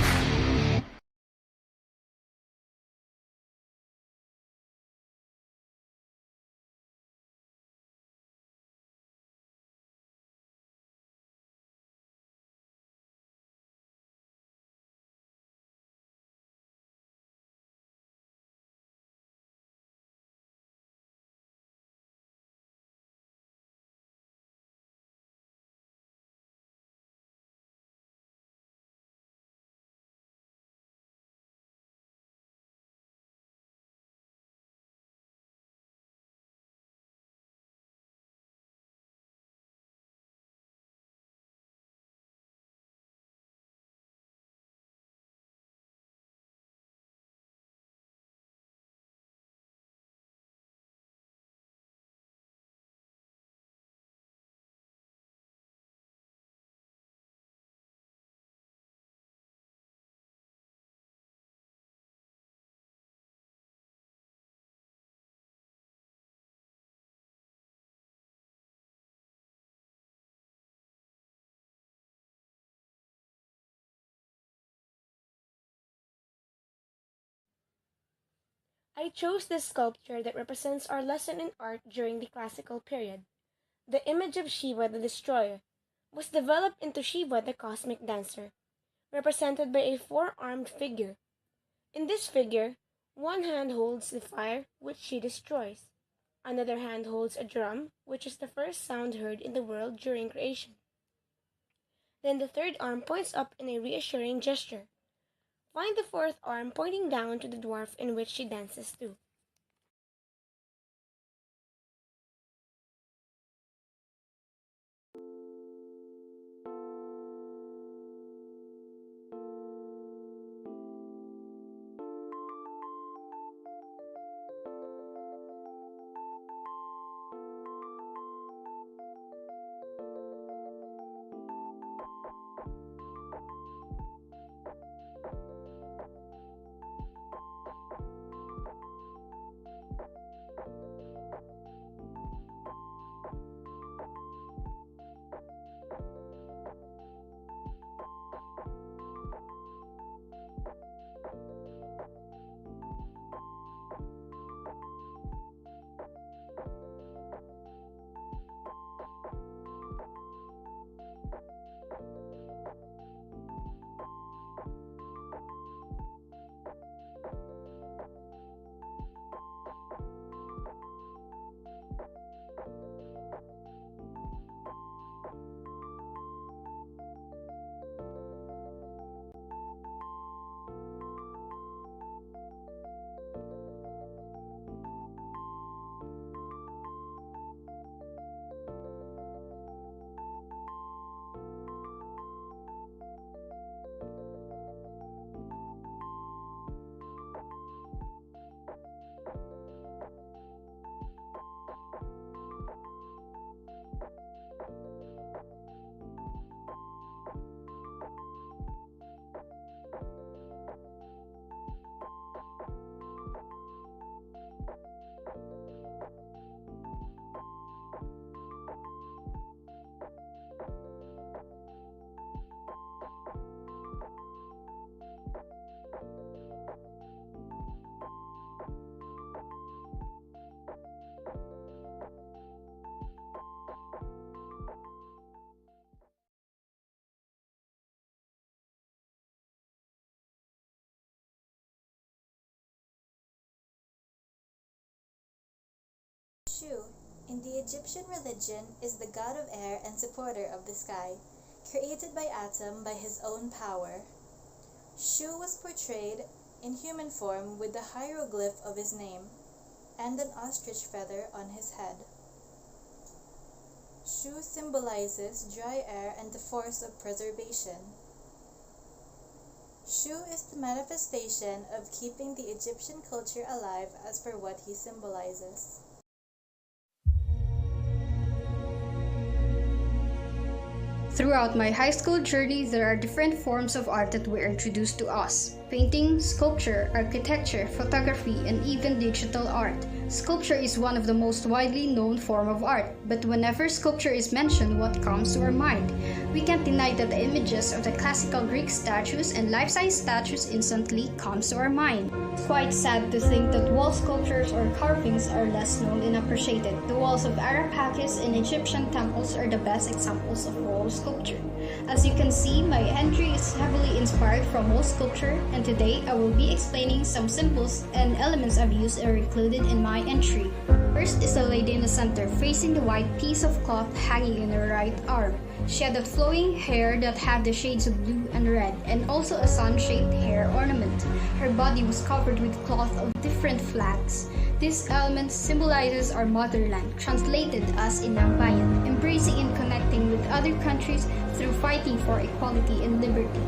I chose this sculpture that represents our lesson in art during the classical period. The image of Shiva the Destroyer was developed into Shiva the Cosmic Dancer, represented by a four-armed figure. In this figure, one hand holds the fire, which she destroys. Another hand holds a drum, which is the first sound heard in the world during creation. Then the third arm points up in a reassuring gesture. Find the fourth arm pointing down to the dwarf in which she dances to. In the Egyptian religion is the god of air and supporter of the sky, created by Atum by his own power. Shu was portrayed in human form with the hieroglyph of his name and an ostrich feather on his head. Shu symbolizes dry air and the force of preservation. Shu is the manifestation of keeping the Egyptian culture alive as per what he symbolizes. Throughout my high school journey, there are different forms of art that were introduced to us. Painting, sculpture, architecture, photography, and even digital art. Sculpture is one of the most widely known form of art, but whenever sculpture is mentioned, what comes to our mind? We can't deny that the images of the classical Greek statues and life-size statues instantly comes to our mind. It's quite sad to think that wall sculptures or carvings are less known and appreciated. The walls of Arapakis and Egyptian temples are the best examples of wall sculpture. As you can see, my entry is heavily inspired from wall sculpture, and today I will be explaining some symbols and elements I've used are included in my entry. First is a lady in the center facing the white piece of cloth hanging in her right arm. She had a flowing hair that had the shades of blue and red, and also a sun-shaped hair ornament. Her body was covered with cloth of different flags. This element symbolizes our motherland, translated as Inang Bayan, embracing and connecting with other countries through fighting for equality and liberty.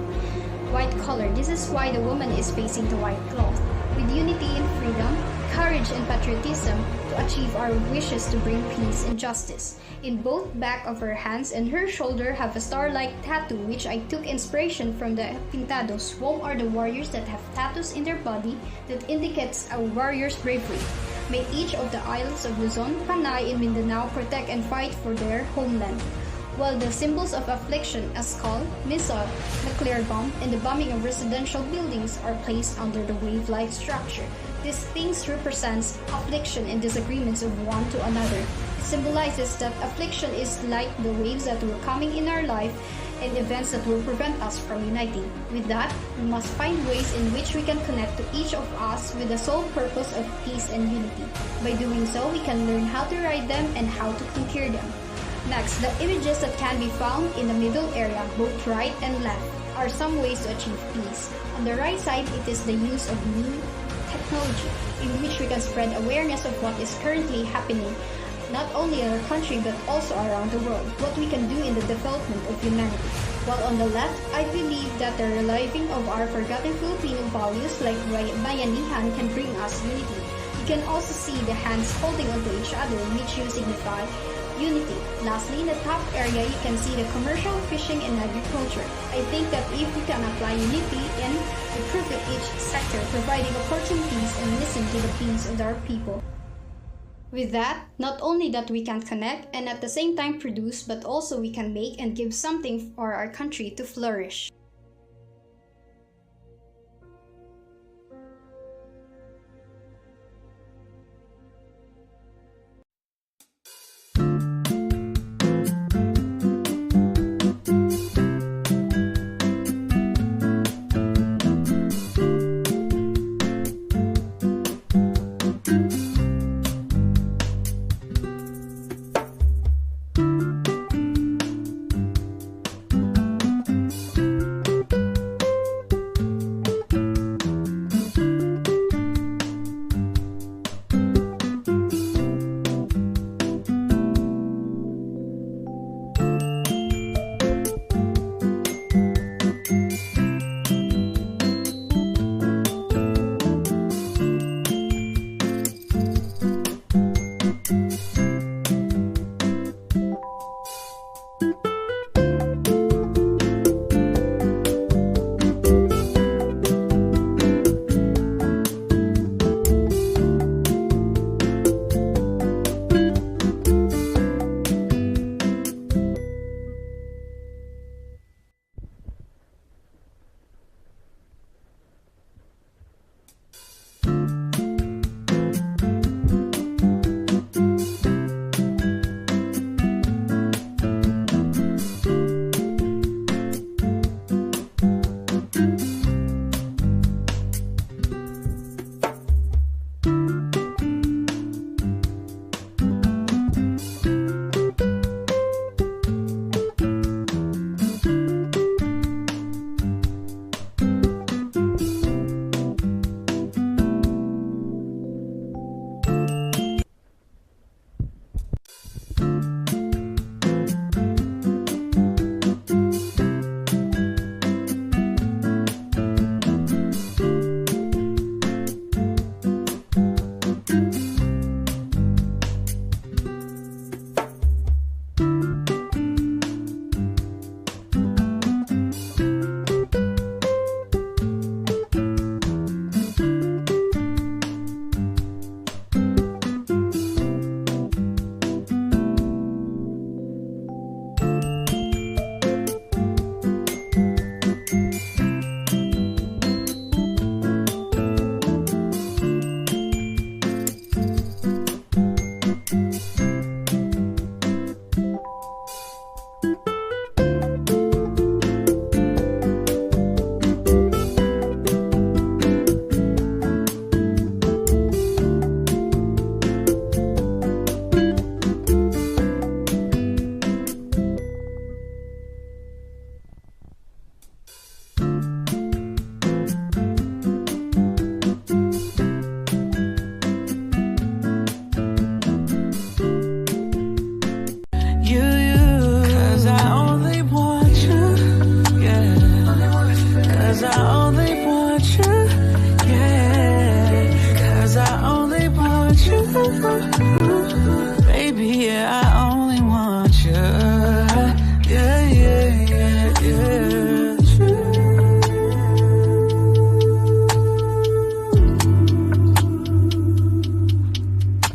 White color, this is why the woman is facing the white cloth. With unity and freedom, courage and patriotism to achieve our wishes to bring peace and justice. In both back of her hands and her shoulder have a star-like tattoo which I took inspiration from the Pintados, who are the warriors that have tattoos in their body that indicates a warrior's bravery. May each of the islands of Luzon, Panay, and Mindanao protect and fight for their homeland. While the symbols of affliction, a skull, missile, nuclear bomb, and the bombing of residential buildings are placed under the wave-like structure. These things represents affliction and disagreements of one to another. It symbolizes that affliction is like the waves that were coming in our life and events that will prevent us from uniting. With that, we must find ways in which we can connect to each of us with the sole purpose of peace and unity. By doing so, we can learn how to ride them and how to conquer them. Next, the images that can be found in the middle area, both right and left, are some ways to achieve peace. On the right side, it is the use of new technology, in which we can spread awareness of what is currently happening, not only in our country but also around the world, what we can do in the development of humanity. While on the left, I believe that the reliving of our forgotten Filipino values like bayanihan can bring us unity. You can also see the hands holding onto each other, which you signify unity. Lastly, in the top area, you can see the commercial fishing and agriculture. I think that if we can apply unity in improving each sector, providing opportunities and listen to the pleas of our people. With that, not only that we can connect and at the same time produce, but also we can make and give something for our country to flourish. Baby, yeah, I only want you. Yeah, yeah, yeah, yeah.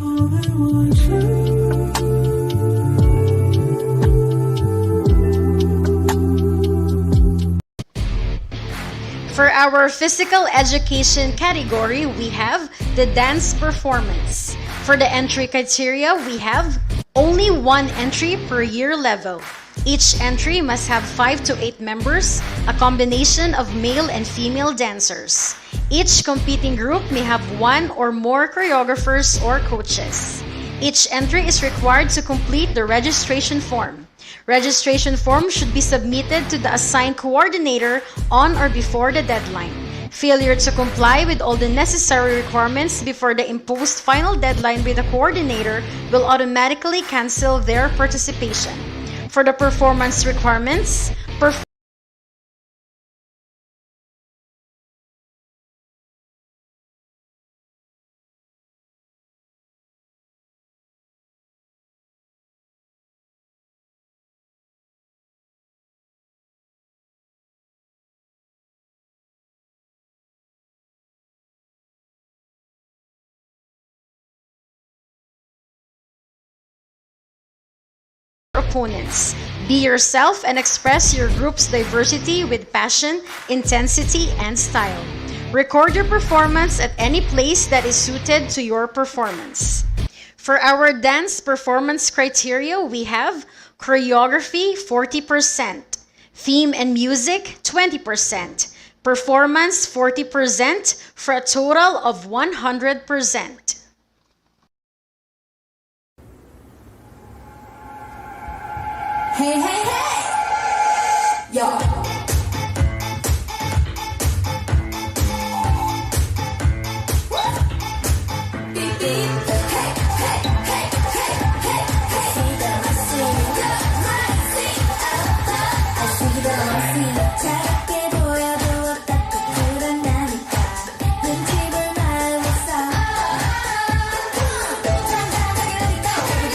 Only want you. For our physical education category, we have the dance performance. For the entry criteria, we have only one entry per year level. Each entry must have 5 to 8 members, a combination of male and female dancers. Each competing group may have one or more choreographers or coaches. Each entry is required to complete the registration form. Registration form should be submitted to the assigned coordinator on or before the deadline. Failure to comply with all the necessary requirements before the imposed final deadline by the coordinator will automatically cancel their participation. For the performance requirements, opponents. Be yourself and express your group's diversity with passion, intensity, and style. Record your performance at any place that is suited to your performance. For our dance performance criteria, we have choreography 40%, theme and music 20%, performance 40% for a total of 100%. Hey, hey, hey! Yo! Beep, beep. Hey, hey, hey, hey, hey, hey. See them, I see them, I see. 작게 보여도 딱 그런다니까. 눈집을 말렸어. 잔잔하게 let it go.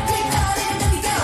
뒷거리를 느끼고.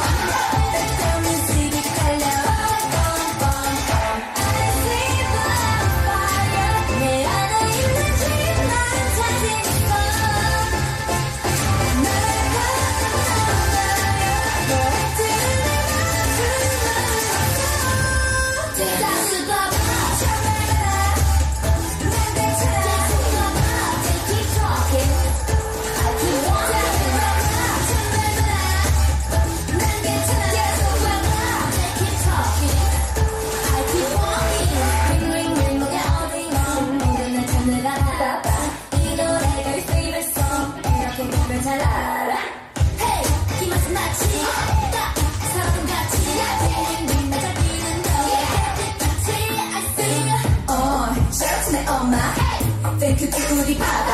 그 우리 바다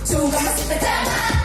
조금만 씹어잡아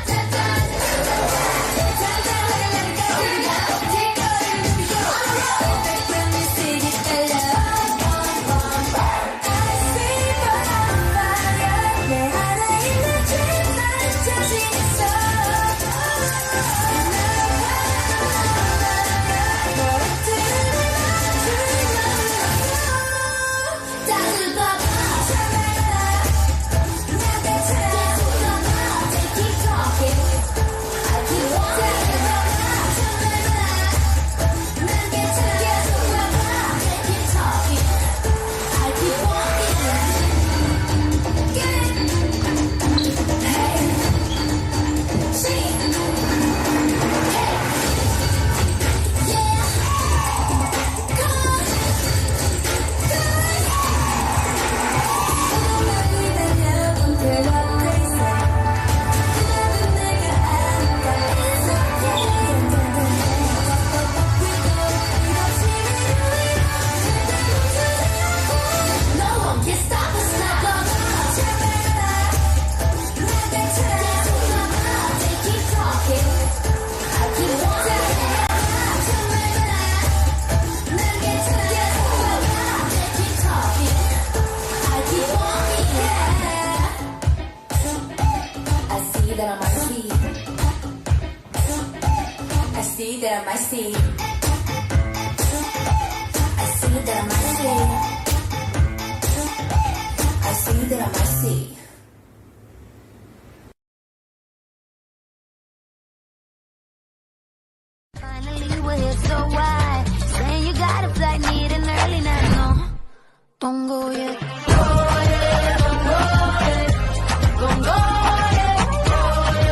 see that I might see. I see that I might see. I see that I might see. Finally we're here, so why? Saying you got a flight, need an early night, no. Don't go yet. Baby,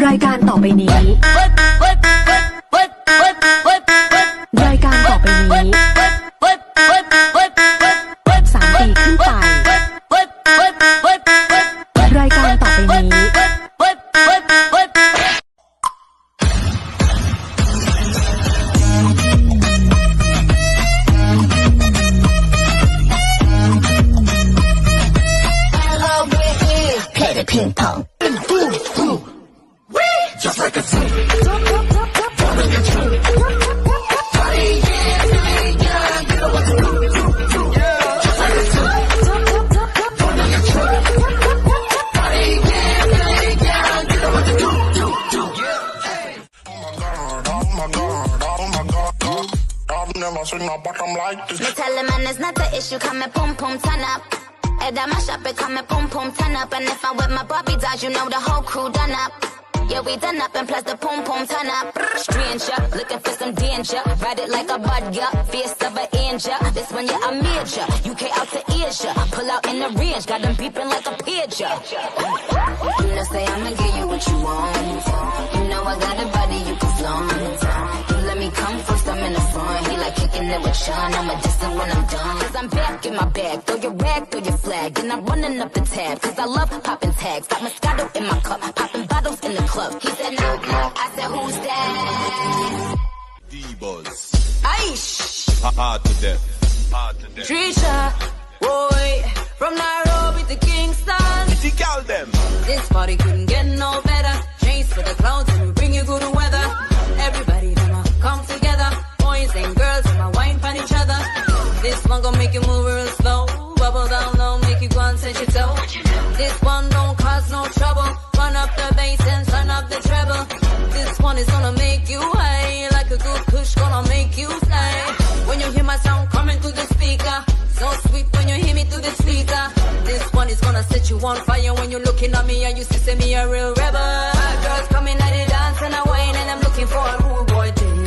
รายการต่อไปนี้ รายการต่อไปนี้ 3 ปีขึ้นไป รายการต่อไปนี้ play the ping pong. Just like a sea. Me tell him man it's not the issue, come and pum pum turn up. And I mash up it, come and pum pum turn up. And if I'm with my Bobby dolls, you know the whole crew done up. Yeah, we done up and plus the pum pum turn up. Stranger, looking for some danger. Ride it like a bud, yeah, face of an angel. This one, yeah, I'm major. UK out to Asia. Pull out in the range, got them beeping like a pager. You know, say I'ma give you what you want. You know I got a body you can flaunt. You let me come first, I'm in the front. He like kicking it with Sean, I'm a distant when I'm done. Cause I'm back in my bag, throw your rag, throw your flag. And I'm running up the tab, cause I love popping tags. Got Moscato in my cup, popping bottles in the club. He said no, I said who's that? D-Buzz. Aish! Hard to death. Hard to death. Trisha, boy, from Nairobi to Kingston. Kitty call them. This party couldn't get no better. Chase for the clouds and we bring you good weather. Everybody gonna come together. Boys and girls and my wine pan each other. This one gonna make you move real slow. Bubble down low, make you go and touch your toe. This one don't cause no trouble. Run up the bass and turn up the treble. This one is gonna make you high. Like a good push gonna make you fly. When you hear my sound coming through the speaker. So sweet when you hear me through the speaker. This one is gonna set you on fire when you're looking at me and you see me a real rebel. Bad girls coming at the dance and I whine and I'm looking for a rude boy thing.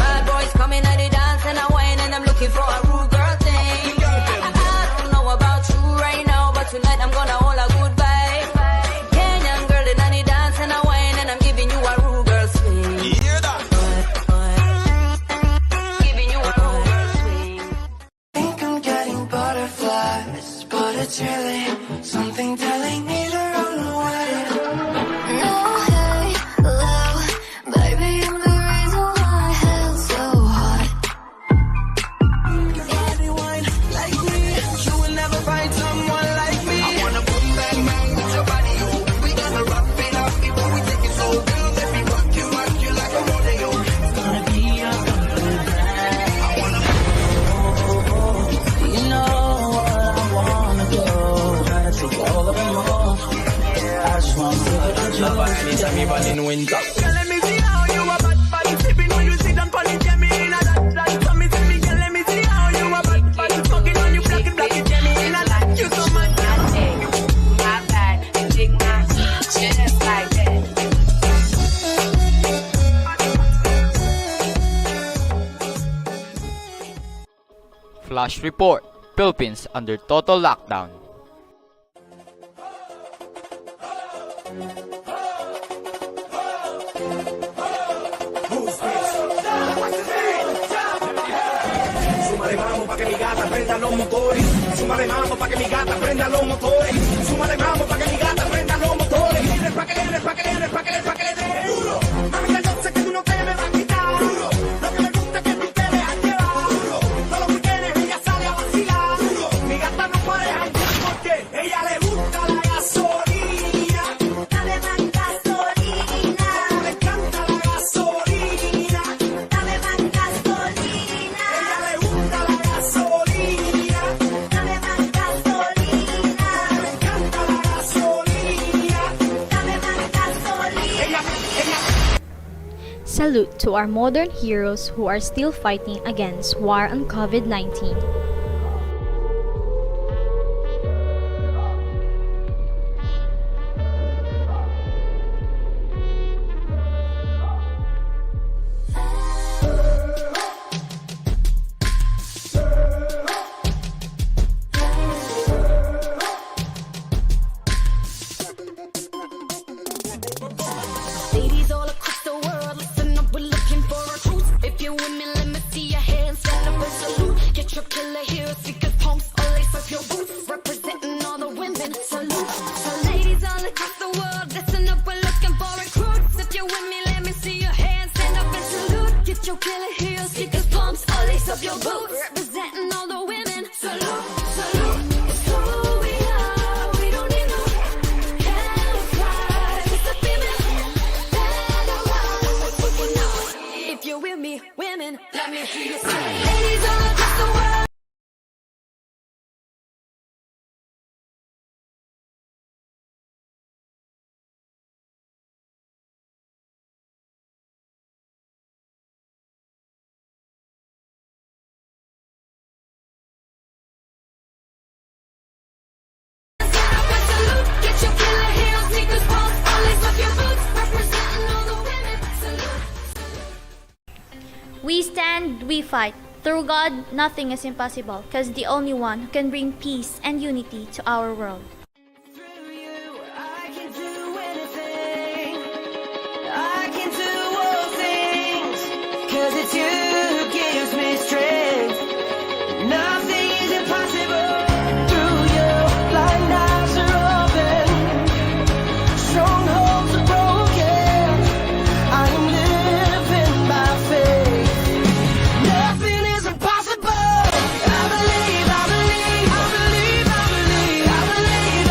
Bad boys coming at the dance and I whine and I'm looking for a rude girl thing. I don't know about you right now, but tonight I'm gonna hold a good vibe. Kenyan girl in the dance and I whine and I'm giving you a rude girl swing. Hear that? Giving you a rude girl swing. Think I'm getting butterflies, but it's really something telling me to run away. No, hey, love, baby, I'm the reason why hell's so hot. Nobody wine like me. You will never find someone like me. I wanna boom bang bang with your body, yo. We gonna rock it up before we take it so real. Let me rock you like a rodeo. It's gonna be a good day. I wanna you know what I wanna do. Gotta take all of them off. Yeah, I just wanna feel the joy. Anytime you run in winter. Girl, let me see how you a bad body sipping when you sit down on it. Get me in a that. Tell me, girl, let me see how you a bad body smoking on you black it. Get me in a like you so much. I take my bag and take my just like that. Flash report. Philippines under total lockdown. Súmale mambo pa' que mi gata prenda los motores. Súmale mambo pa' que mi gata prenda los motores. Súmale mambo pa' que mi gata prenda los motores. Y respáquele duro. Mami, que yo sé que tú no te me vas a quitar. Duro. Lo que me gusta es que tú te dejas llevar. Duro. Todos los weekends ella sale a vacilar. Duro. Mi gata no puede janguear porque ella le gusta la gasolina. Dale más gasolina. Le encanta la gasolina. Salute to our modern heroes who are still fighting against war on COVID-19. Ladies all across the world, listen up, we're looking for recruits. If you're women, let me see your hands, stand up and salute. Get your killer heels, seekers, pumps, or lace up your boots. Representing all the women, salute. So ladies all across the world, listen up, we're looking for recruits. If you're with me, let me see your hands, stand up and salute. Get your killer heels, seekers, pumps, or lace up your boots. Representing all the women, salute, salute. It's who we are, we don't need no pride. It's the female. If you're with me, women, let me hear you say, ladies all across the world. Get your killer heels, sneakers, pumps, all lace up your boots. Representing all the women, salute. We stand, we fight. Through God, nothing is impossible, because the only one who can bring peace and unity to our world. I can do anything. I can do all things. Cause it's you who gives me strength. Nothing is impossible. Through you, blind eyes are open. Strongholds are broken. I am living by faith. Nothing is impossible. I believe, I believe, I believe, I believe, I believe.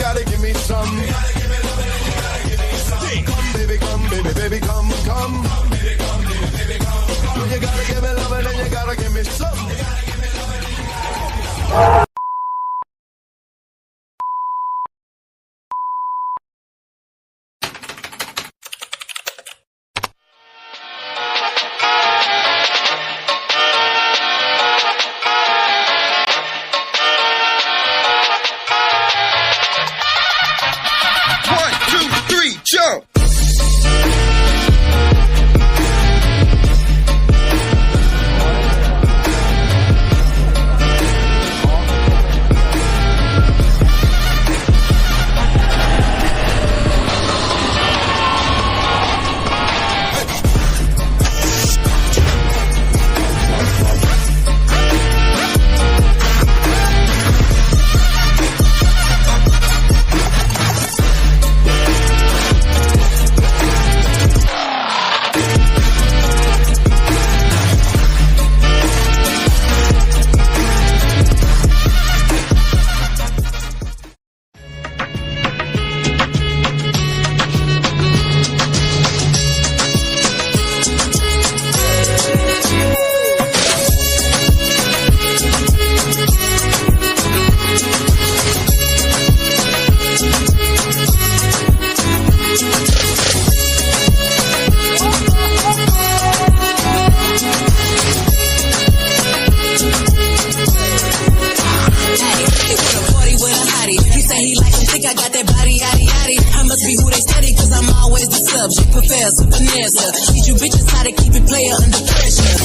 gotta give me some. Come, baby, baby, come. You gotta give me love and then you gotta give me some. Jump! subject, professor, Vanessa. Teach you bitches how to keep it player under pressure.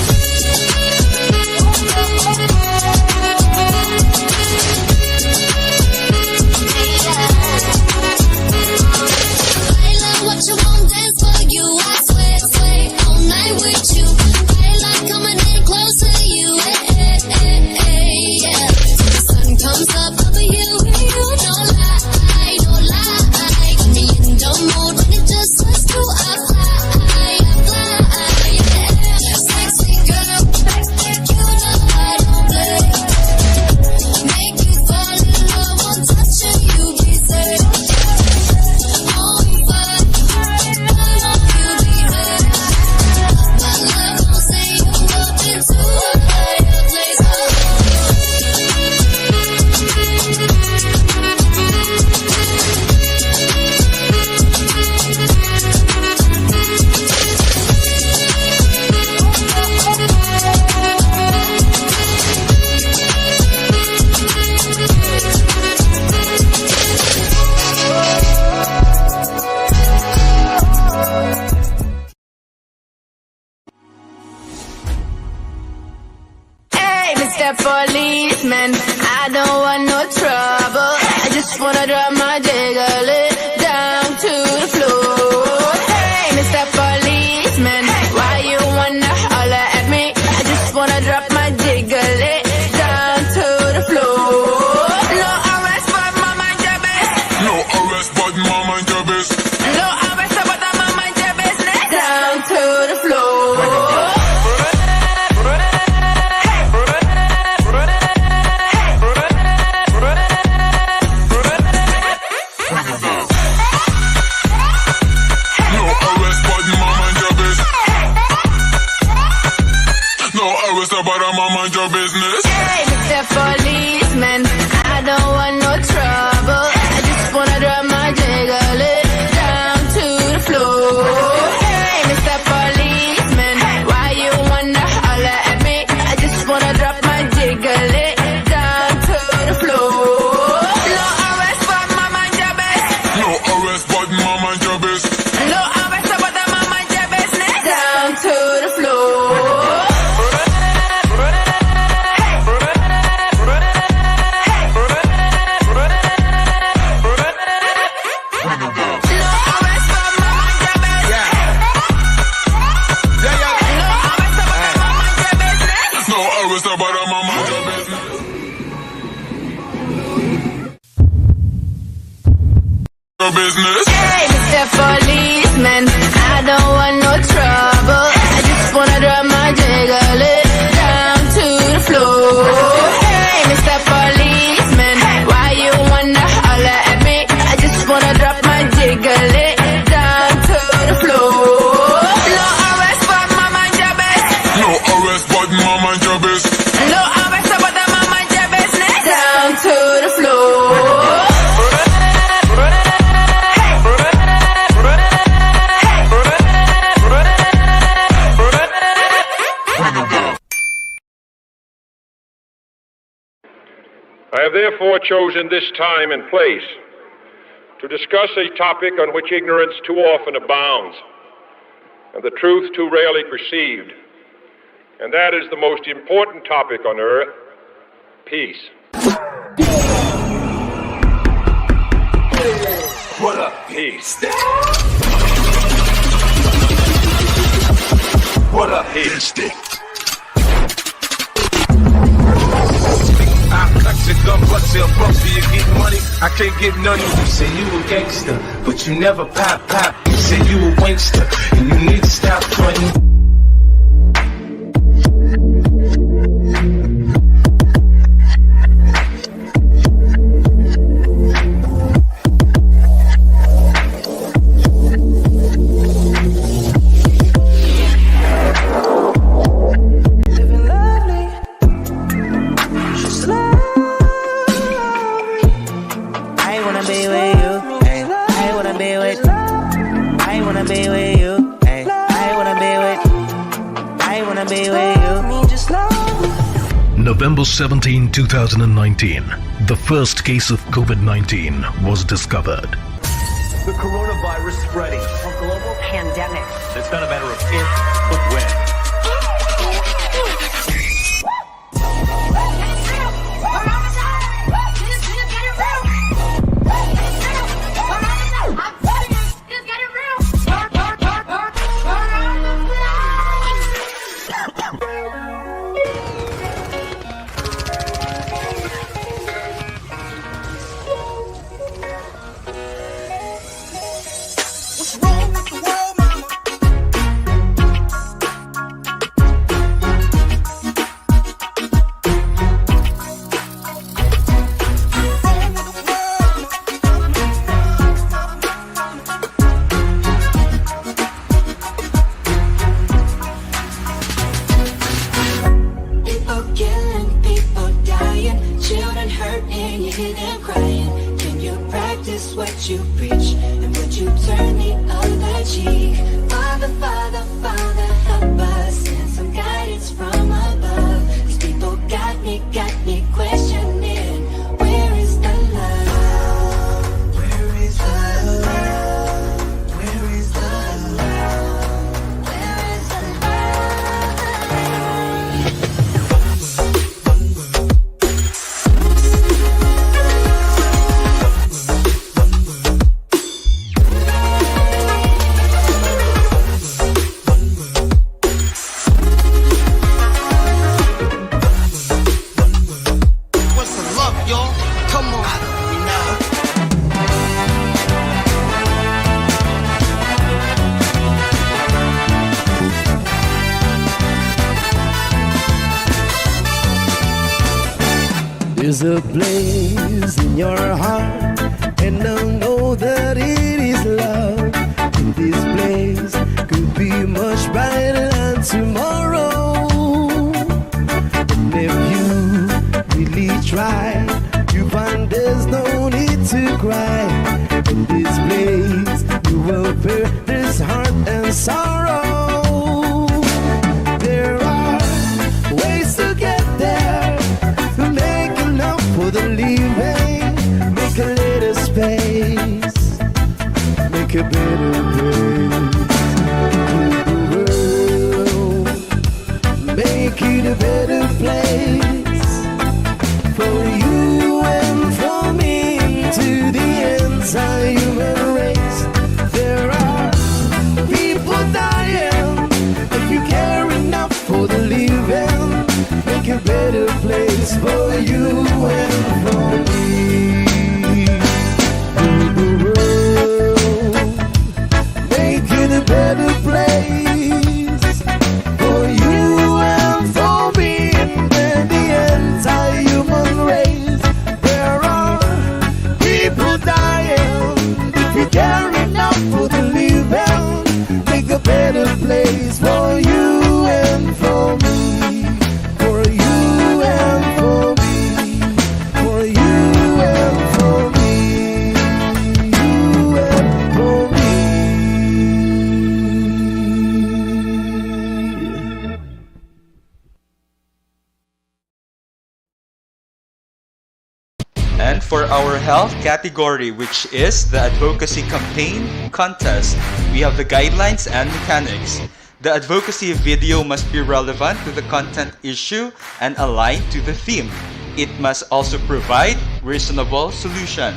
What you want, dance for you. I swear, all night with you. I like coming in close to you. Yeah. The sun comes up over you. Don't lie. Got me in the mood when it just starts to fly. Yeah. Sexy girl, you know I don't play. Make you fall in love, one touch and you be safe. Policeman, I don't want no trouble. I just wanna drop my jiggle down to the floor. Hey, Mr. Policeman, why you wanna holler at me? I just wanna drop my jiggle down to the floor. No arrest, but my mind your best. No arrest, but my mind your best. No arrest, but my mind your business. Down to the floor. But I'ma mind your business. Hey, Mr. Policeman, I don't want no trouble. I just wanna drop my jiggle down to the floor. Hey, Mr. Policeman, why you wanna holler at me? I just wanna drop my jiggle down to the floor. No arrest, but my mind your best. No arrest, but my mind your best. No arrest, but my mind your business. Down to the floor. Business. Hey, Mr. Policeman, I don't want no trouble. I just wanna drop my jiggle down to the floor. Hey, Mr. Policeman, why you wanna holler at me? have therefore chosen this time and place to discuss a topic on which ignorance too often abounds and the truth too rarely perceived, and that is the most important topic on earth, peace. What up, peace? What up, peace? I cut your gun, bust your bucks, do you get money? I can't get none. You say you a gangster, but you never pop. You say you a wankster, and you need to stop fronting. November 17, 2019, the first case of COVID-19 was discovered. The coronavirus spreading. A global pandemic. It's not a matter of if, but when. There's a place in your heart, and I know that it is love. And this place could be much brighter than tomorrow. And if you really try, you find there's no need to cry. In this place, you will bear this heart and sorrow. There are ways to get there, to make enough for the living. Make a little space, make a better place. Make it a better place for you and for me, to the entire human race. There are people dying. If you care enough for the living, make a better place for you and for me. Make it a better place for you and for me, and the for our health category, which is the advocacy campaign contest, we have the guidelines and mechanics. The advocacy video must be relevant to the content issue and aligned to the theme. It must also provide reasonable solution.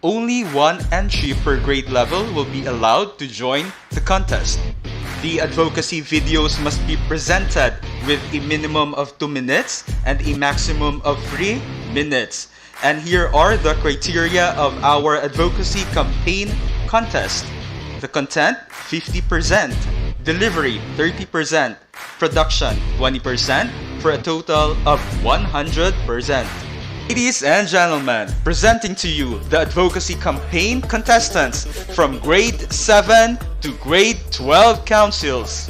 Only one entry per grade level will be allowed to join the contest. The advocacy videos must be presented with a minimum of 2 minutes and a maximum of 3 minutes. And here are the criteria of our advocacy campaign contest. The content, 50%. Delivery, 30%. Production, 20%, for a total of 100%. Ladies and gentlemen, presenting to you the advocacy campaign contestants from grade 7 to grade 12 councils.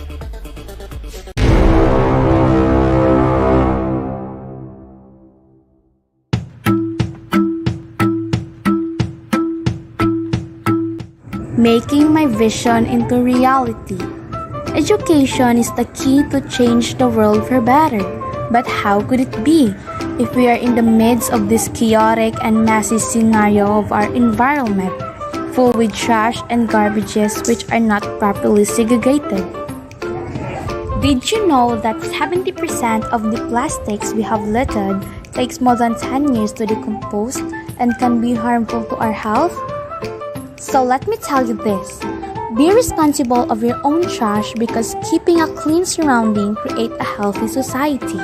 Making my vision into reality. Education is the key to change the world for better. But how could it be if we are in the midst of this chaotic and messy scenario of our environment, full with trash and garbages which are not properly segregated? Did you know that 70% of the plastics we have littered takes more than 10 years to decompose and can be harmful to our health? So let me tell you this. Be responsible of your own trash because keeping a clean surrounding creates a healthy society.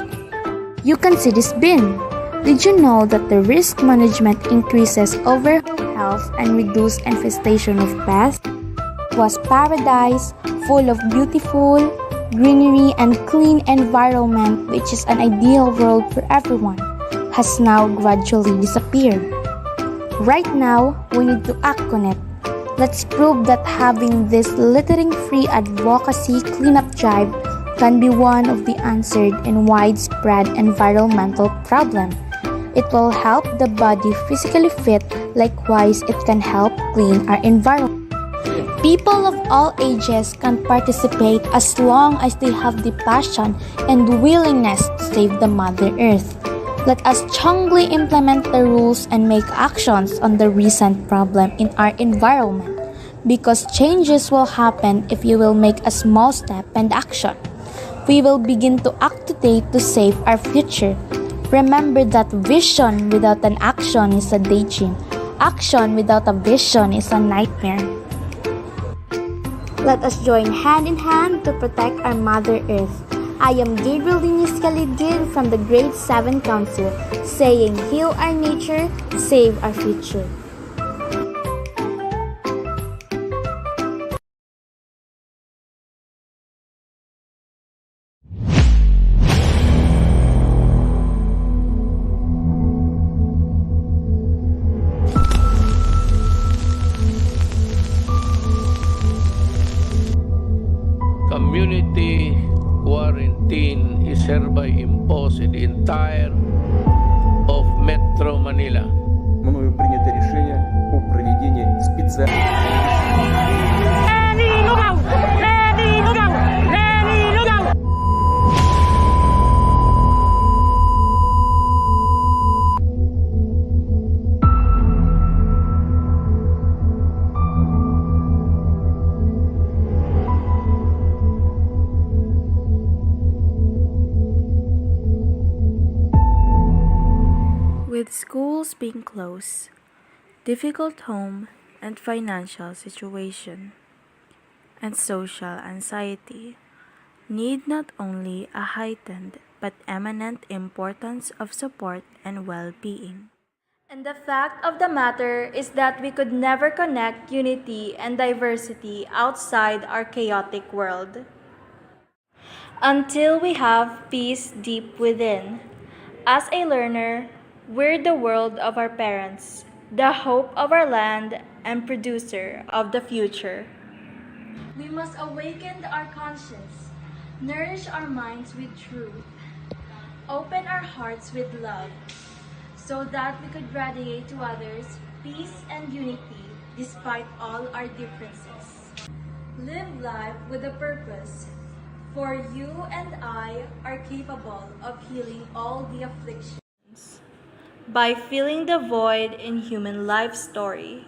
You can see this bin. Did you know that the risk management increases overall health and reduce infestation of pests? It was paradise, full of beautiful greenery and clean environment, which is an ideal world for everyone, has now gradually disappeared. Right now, we need to act on it. Let's prove that having this littering-free advocacy cleanup drive can be one of the answered and widespread environmental problem. It will help the body physically fit, likewise it can help clean our environment. People of all ages can participate as long as they have the passion and willingness to save the Mother Earth. Let us strongly implement the rules and make actions on the recent problem in our environment, because changes will happen if you will make a small step and action. We will begin to act today to save our future. Remember that vision without an action is a daydream. Action without a vision is a nightmare. Let us join hand in hand to protect our Mother Earth. I am Gabriel Liniscalidin from the Grade 7 Council, saying heal our nature, save our future. Community quarantine is hereby imposed in the entire of Metro Manila. Мною принято решение о проведении With schools being closed, difficult home and financial situation, and social anxiety need not only a heightened but eminent importance of support and well-being. And the fact of the matter is that we could never connect unity and diversity outside our chaotic world until we have peace deep within. As a learner, we're the world of our parents, the hope of our land, and producer of the future. We must awaken our conscience, nourish our minds with truth, open our hearts with love, so that we could radiate to others peace and unity despite all our differences. Live life with a purpose, for you and I are capable of healing all the afflictions. by filling the void in human life story.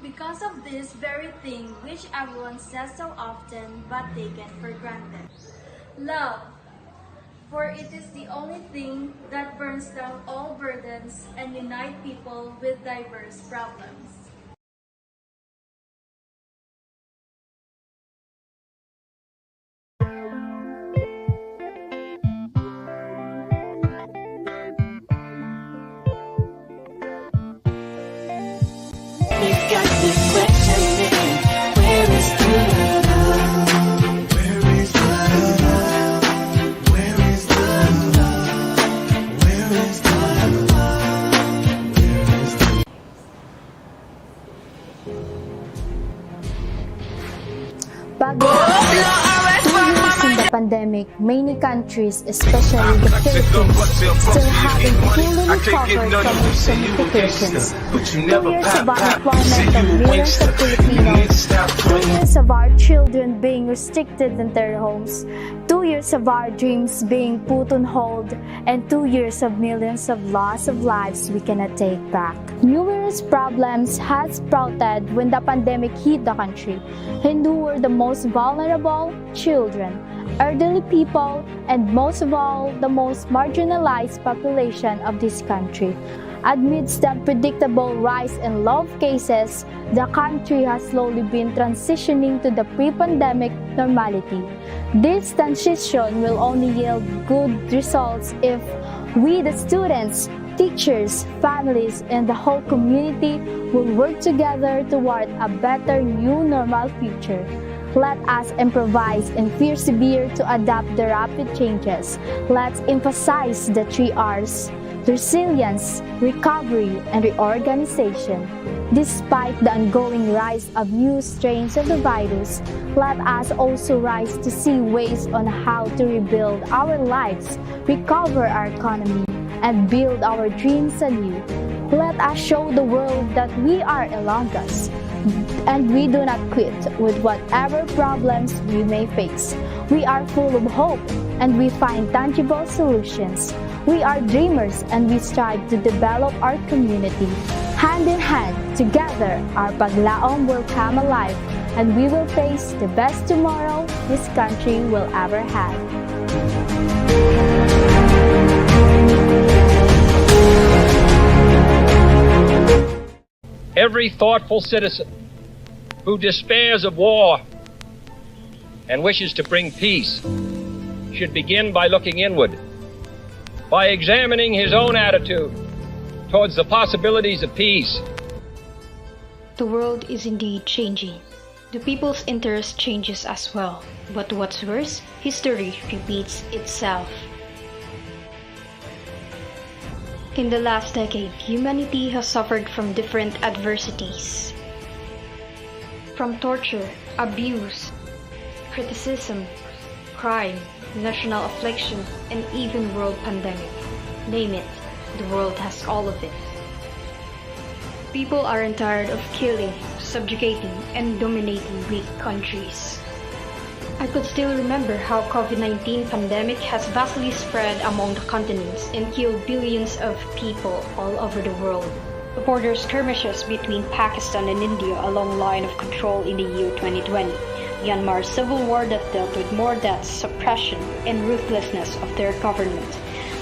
Because of this very thing which everyone says so often but taken for granted. Love. For it is the only thing that burns down all burdens and unite people with diverse problems. We've got me questioning, where is the love? Where is the love? Where is the love? Where is the love? Where is the In the pandemic, many countries, especially the Philippines, still haven't fully recovered from its implications. 2 years of unemployment of millions of Filipinos, 2 years of our children being restricted in their homes, 2 years of our dreams being put on hold, and 2 years of millions of loss of lives we cannot take back. Numerous problems had sprouted when the pandemic hit the country, and who were the most vulnerable? Children, elderly people, and most of all, the most marginalized population of this country. Amidst the unpredictable rise in love cases, the country has slowly been transitioning to the pre-pandemic normality. This transition will only yield good results if we, the students, teachers, families, and the whole community will work together toward a better new normal future. Let us improvise and persevere to adapt the rapid changes. Let's emphasize the 3 R's: resilience, recovery, and reorganization. Despite the ongoing rise of new strains of the virus, let us also rise to see ways on how to rebuild our lives, recover our economy, and build our dreams anew. Let us show the world that we are among us, and we do not quit with whatever problems we may face. We are full of hope, and we find tangible solutions. We are dreamers, and we strive to develop our community. Hand in hand, together, our paglaom will come alive, and we will face the best tomorrow this country will ever have. Every thoughtful citizen who despairs of war and wishes to bring peace should begin by looking inward, by examining his own attitude towards the possibilities of peace. The world is indeed changing. The people's interest changes as well. But what's worse, history repeats itself. In the last decade, humanity has suffered from different adversities. From torture, abuse, criticism, crime, national affliction, and even world pandemic. Name it, the world has all of it. People aren't tired of killing, subjugating, and dominating weak countries. I could still remember how COVID-19 pandemic has vastly spread among the continents and killed billions of people all over the world. The border skirmishes between Pakistan and India along line of control in the year 2020. Myanmar's civil war that dealt with more deaths, suppression, and ruthlessness of their government.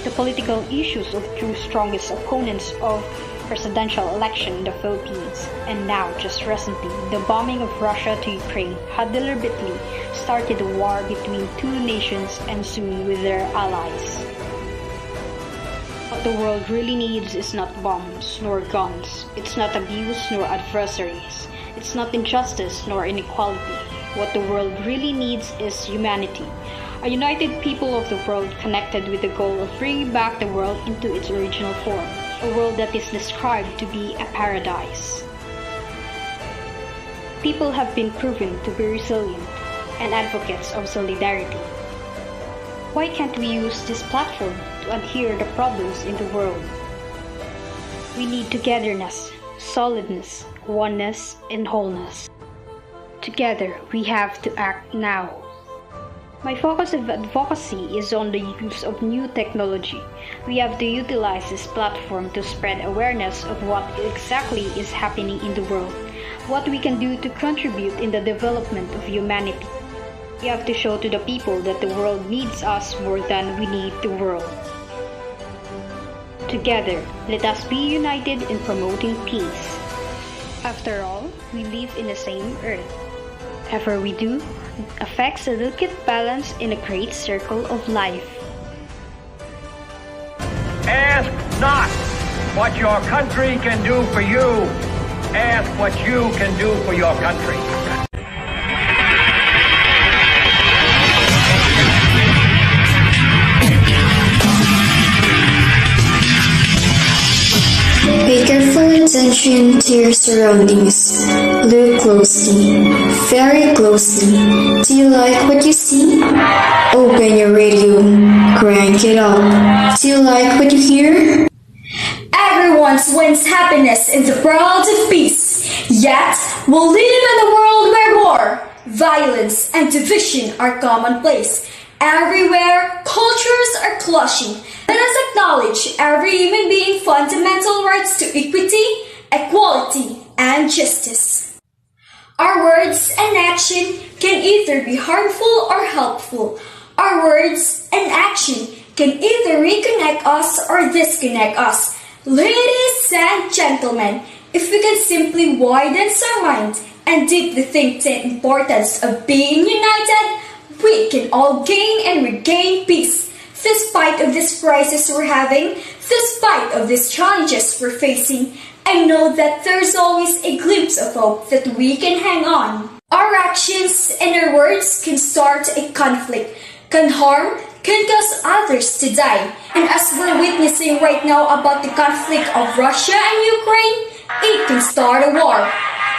The political issues of two strongest opponents of presidential election in the Philippines, and now, just recently, the bombing of Russia to Ukraine had deliberately started a war between two nations and soon with their allies. What the world really needs is not bombs nor guns. It's not abuse nor adversaries. It's not injustice nor inequality. What the world really needs is humanity. A united people of the world connected with the goal of bringing back the world into its original form. A world that is described to be a paradise. People have been proven to be resilient and advocates of solidarity. Why can't we use this platform to adhere the problems in the world? We need togetherness, solidness, oneness, and wholeness. Together, we have to act now. My focus of advocacy is on the use of new technology. We have to utilize this platform to spread awareness of what exactly is happening in the world, what we can do to contribute in the development of humanity. We have to show to the people that the world needs us more than we need the world. Together, let us be united in promoting peace. After all, we live in the same earth. Whatever we do affects a delicate balance in a great circle of life. Ask not what your country can do for you. Ask what you can do for your country. Pay careful attention to your surroundings. Look closely, very closely. Do you like what you see? Open your radio, crank it up. Do you like what you hear? Everyone wants happiness in the world of peace. Yet, we live in a world where war, violence, and division are commonplace. Everywhere, cultures are clashing. Let us acknowledge every human being's fundamental rights to equity, equality, and justice. Our words and action can either be harmful or helpful. Our words and action can either reconnect us or disconnect us. Ladies and gentlemen, if we can simply widen our mind and deeply think the importance of being united, we can all gain and regain peace. Despite of this crisis we're having, despite of these challenges we're facing, I know that there's always a glimpse of hope that we can hang on. Our actions and our words can start a conflict, can harm, can cause others to die. And as we're witnessing right now about the conflict of Russia and Ukraine, it can start a war.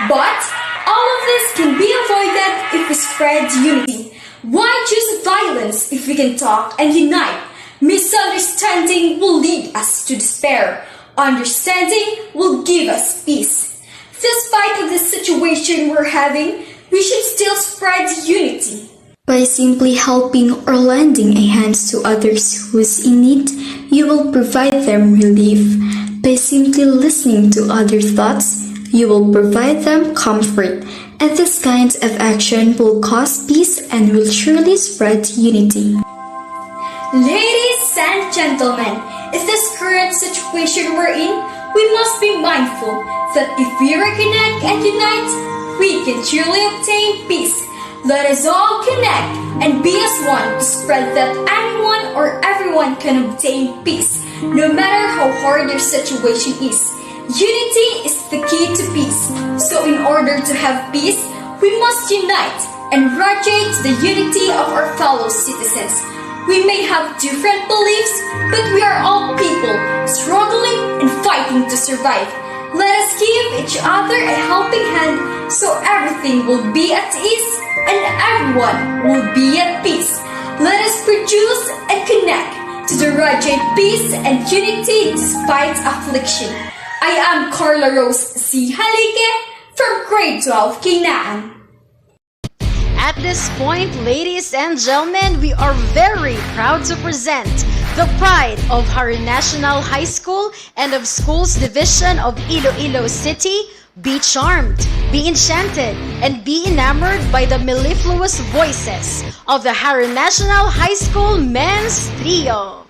But all of this can be avoided if we spread unity. Why choose violence if we can talk and unite? Misunderstanding will lead us to despair. Understanding will give us peace. Despite of the situation we're having, we should still spread unity. By simply helping or lending a hand to others who's in need, you will provide them relief. By simply listening to other thoughts, you will provide them comfort. And this kind of action will cause peace and will surely spread unity. Ladies and gentlemen, in this current situation we're in, we must be mindful that if we reconnect and unite, we can truly obtain peace. Let us all connect and be as one to spread that anyone or everyone can obtain peace, no matter how hard their situation is. Unity is the key to peace. So in order to have peace, we must unite and radiate the unity of our fellow citizens. We may have different beliefs, but we are all people struggling and fighting to survive. Let us give each other a helping hand so everything will be at ease and everyone will be at peace. Let us produce and connect to the radiate peace and unity despite affliction. I am Carla Rose C. Halike from grade 12 Kinaan. At this point, ladies and gentlemen, we are very proud to present the pride of our National High School and of Schools Division of Iloilo City. Be charmed, be enchanted, and be enamored by the mellifluous voices of the Harry National High School Men's Trio.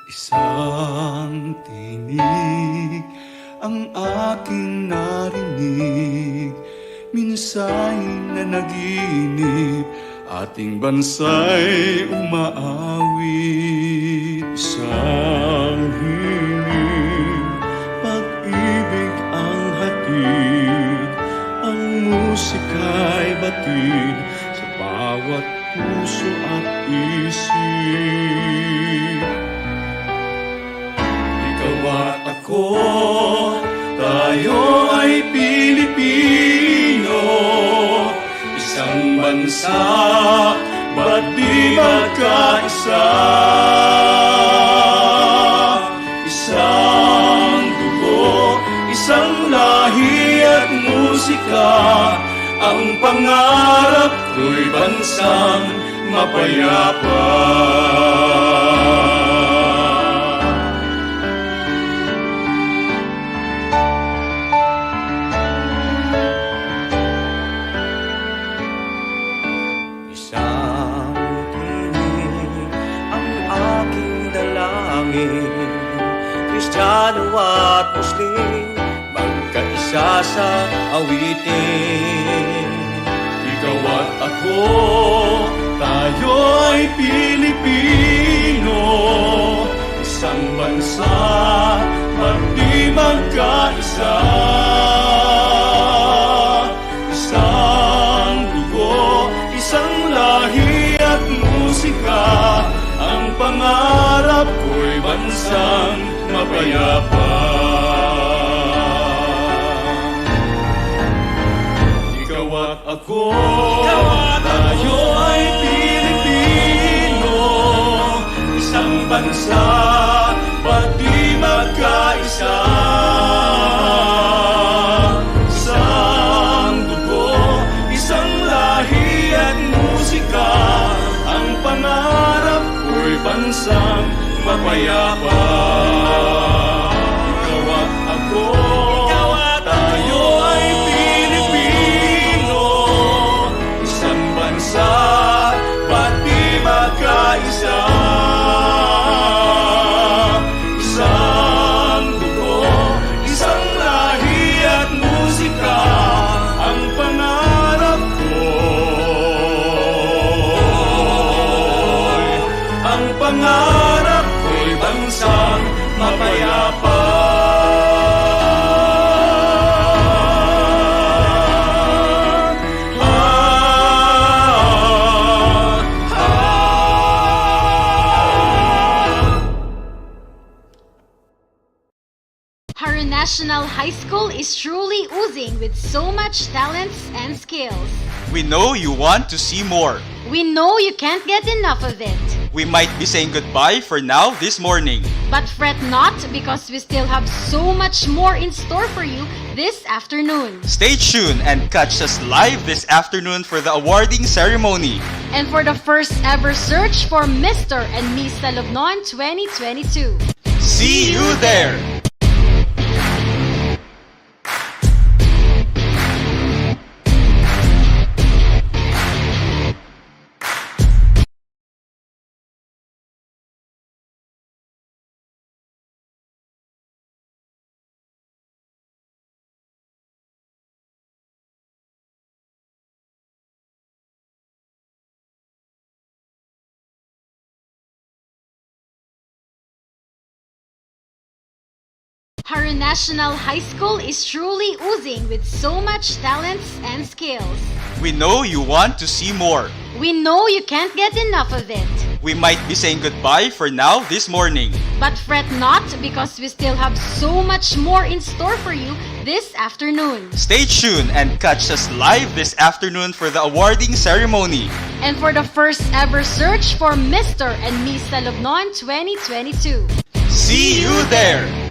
Isang tinig ang aking narinig, minsay na naginip, ating bansa'y umaawit. Isang hiling, pag-ibig ang hatid, ang musika'y batid sa bawat puso at isip. At ako, tayo ay Pilipino, bansa, ba't di magkaisa? Isang dugo, isang lahi at musika, ang pangarap ko'y bansang mapayapa. Isang tinig ang aking dalangin, Kristiyano at Muslim, magkaisa sa awitin. Ikaw at ako, tayo ay Pilipino, isang bansa, ba't di magkaisa? Isang dugo, isang lahi at musika, ang pangarap ko'y bansang mapayapa. Ikaw at ako, tayo ay Pilipino, isang bansa, ba't di magkaisa? Isang dugo, isang lahi at musika, ang pangarap ko'y bansang mapayapa. Ikaw at ako, tayo ay Pilipino, isang bansa, ba't di magkaisa? Isang dugo, isang lahi at musika, ang pangarap ko'y, ang pangarap ko'y bansang mapayapa. National High School is truly oozing with so much talents and skills. We know you want to see more. We know you can't get enough of it. We might be saying goodbye for now this morning. But fret not, because we still have so much more in store for you this afternoon. Stay tuned and catch us live this afternoon for the awarding ceremony. And for the first ever search for Mr. and Miss Talugnon 2022. See you there! Our National High School is truly oozing with so much talents and skills. We know you want to see more. We know you can't get enough of it. We might be saying goodbye for now this morning. But fret not, because we still have so much more in store for you this afternoon. Stay tuned and catch us live this afternoon for the awarding ceremony. And for the first ever search for Mr. and Miss Talugnon 2022. See you there!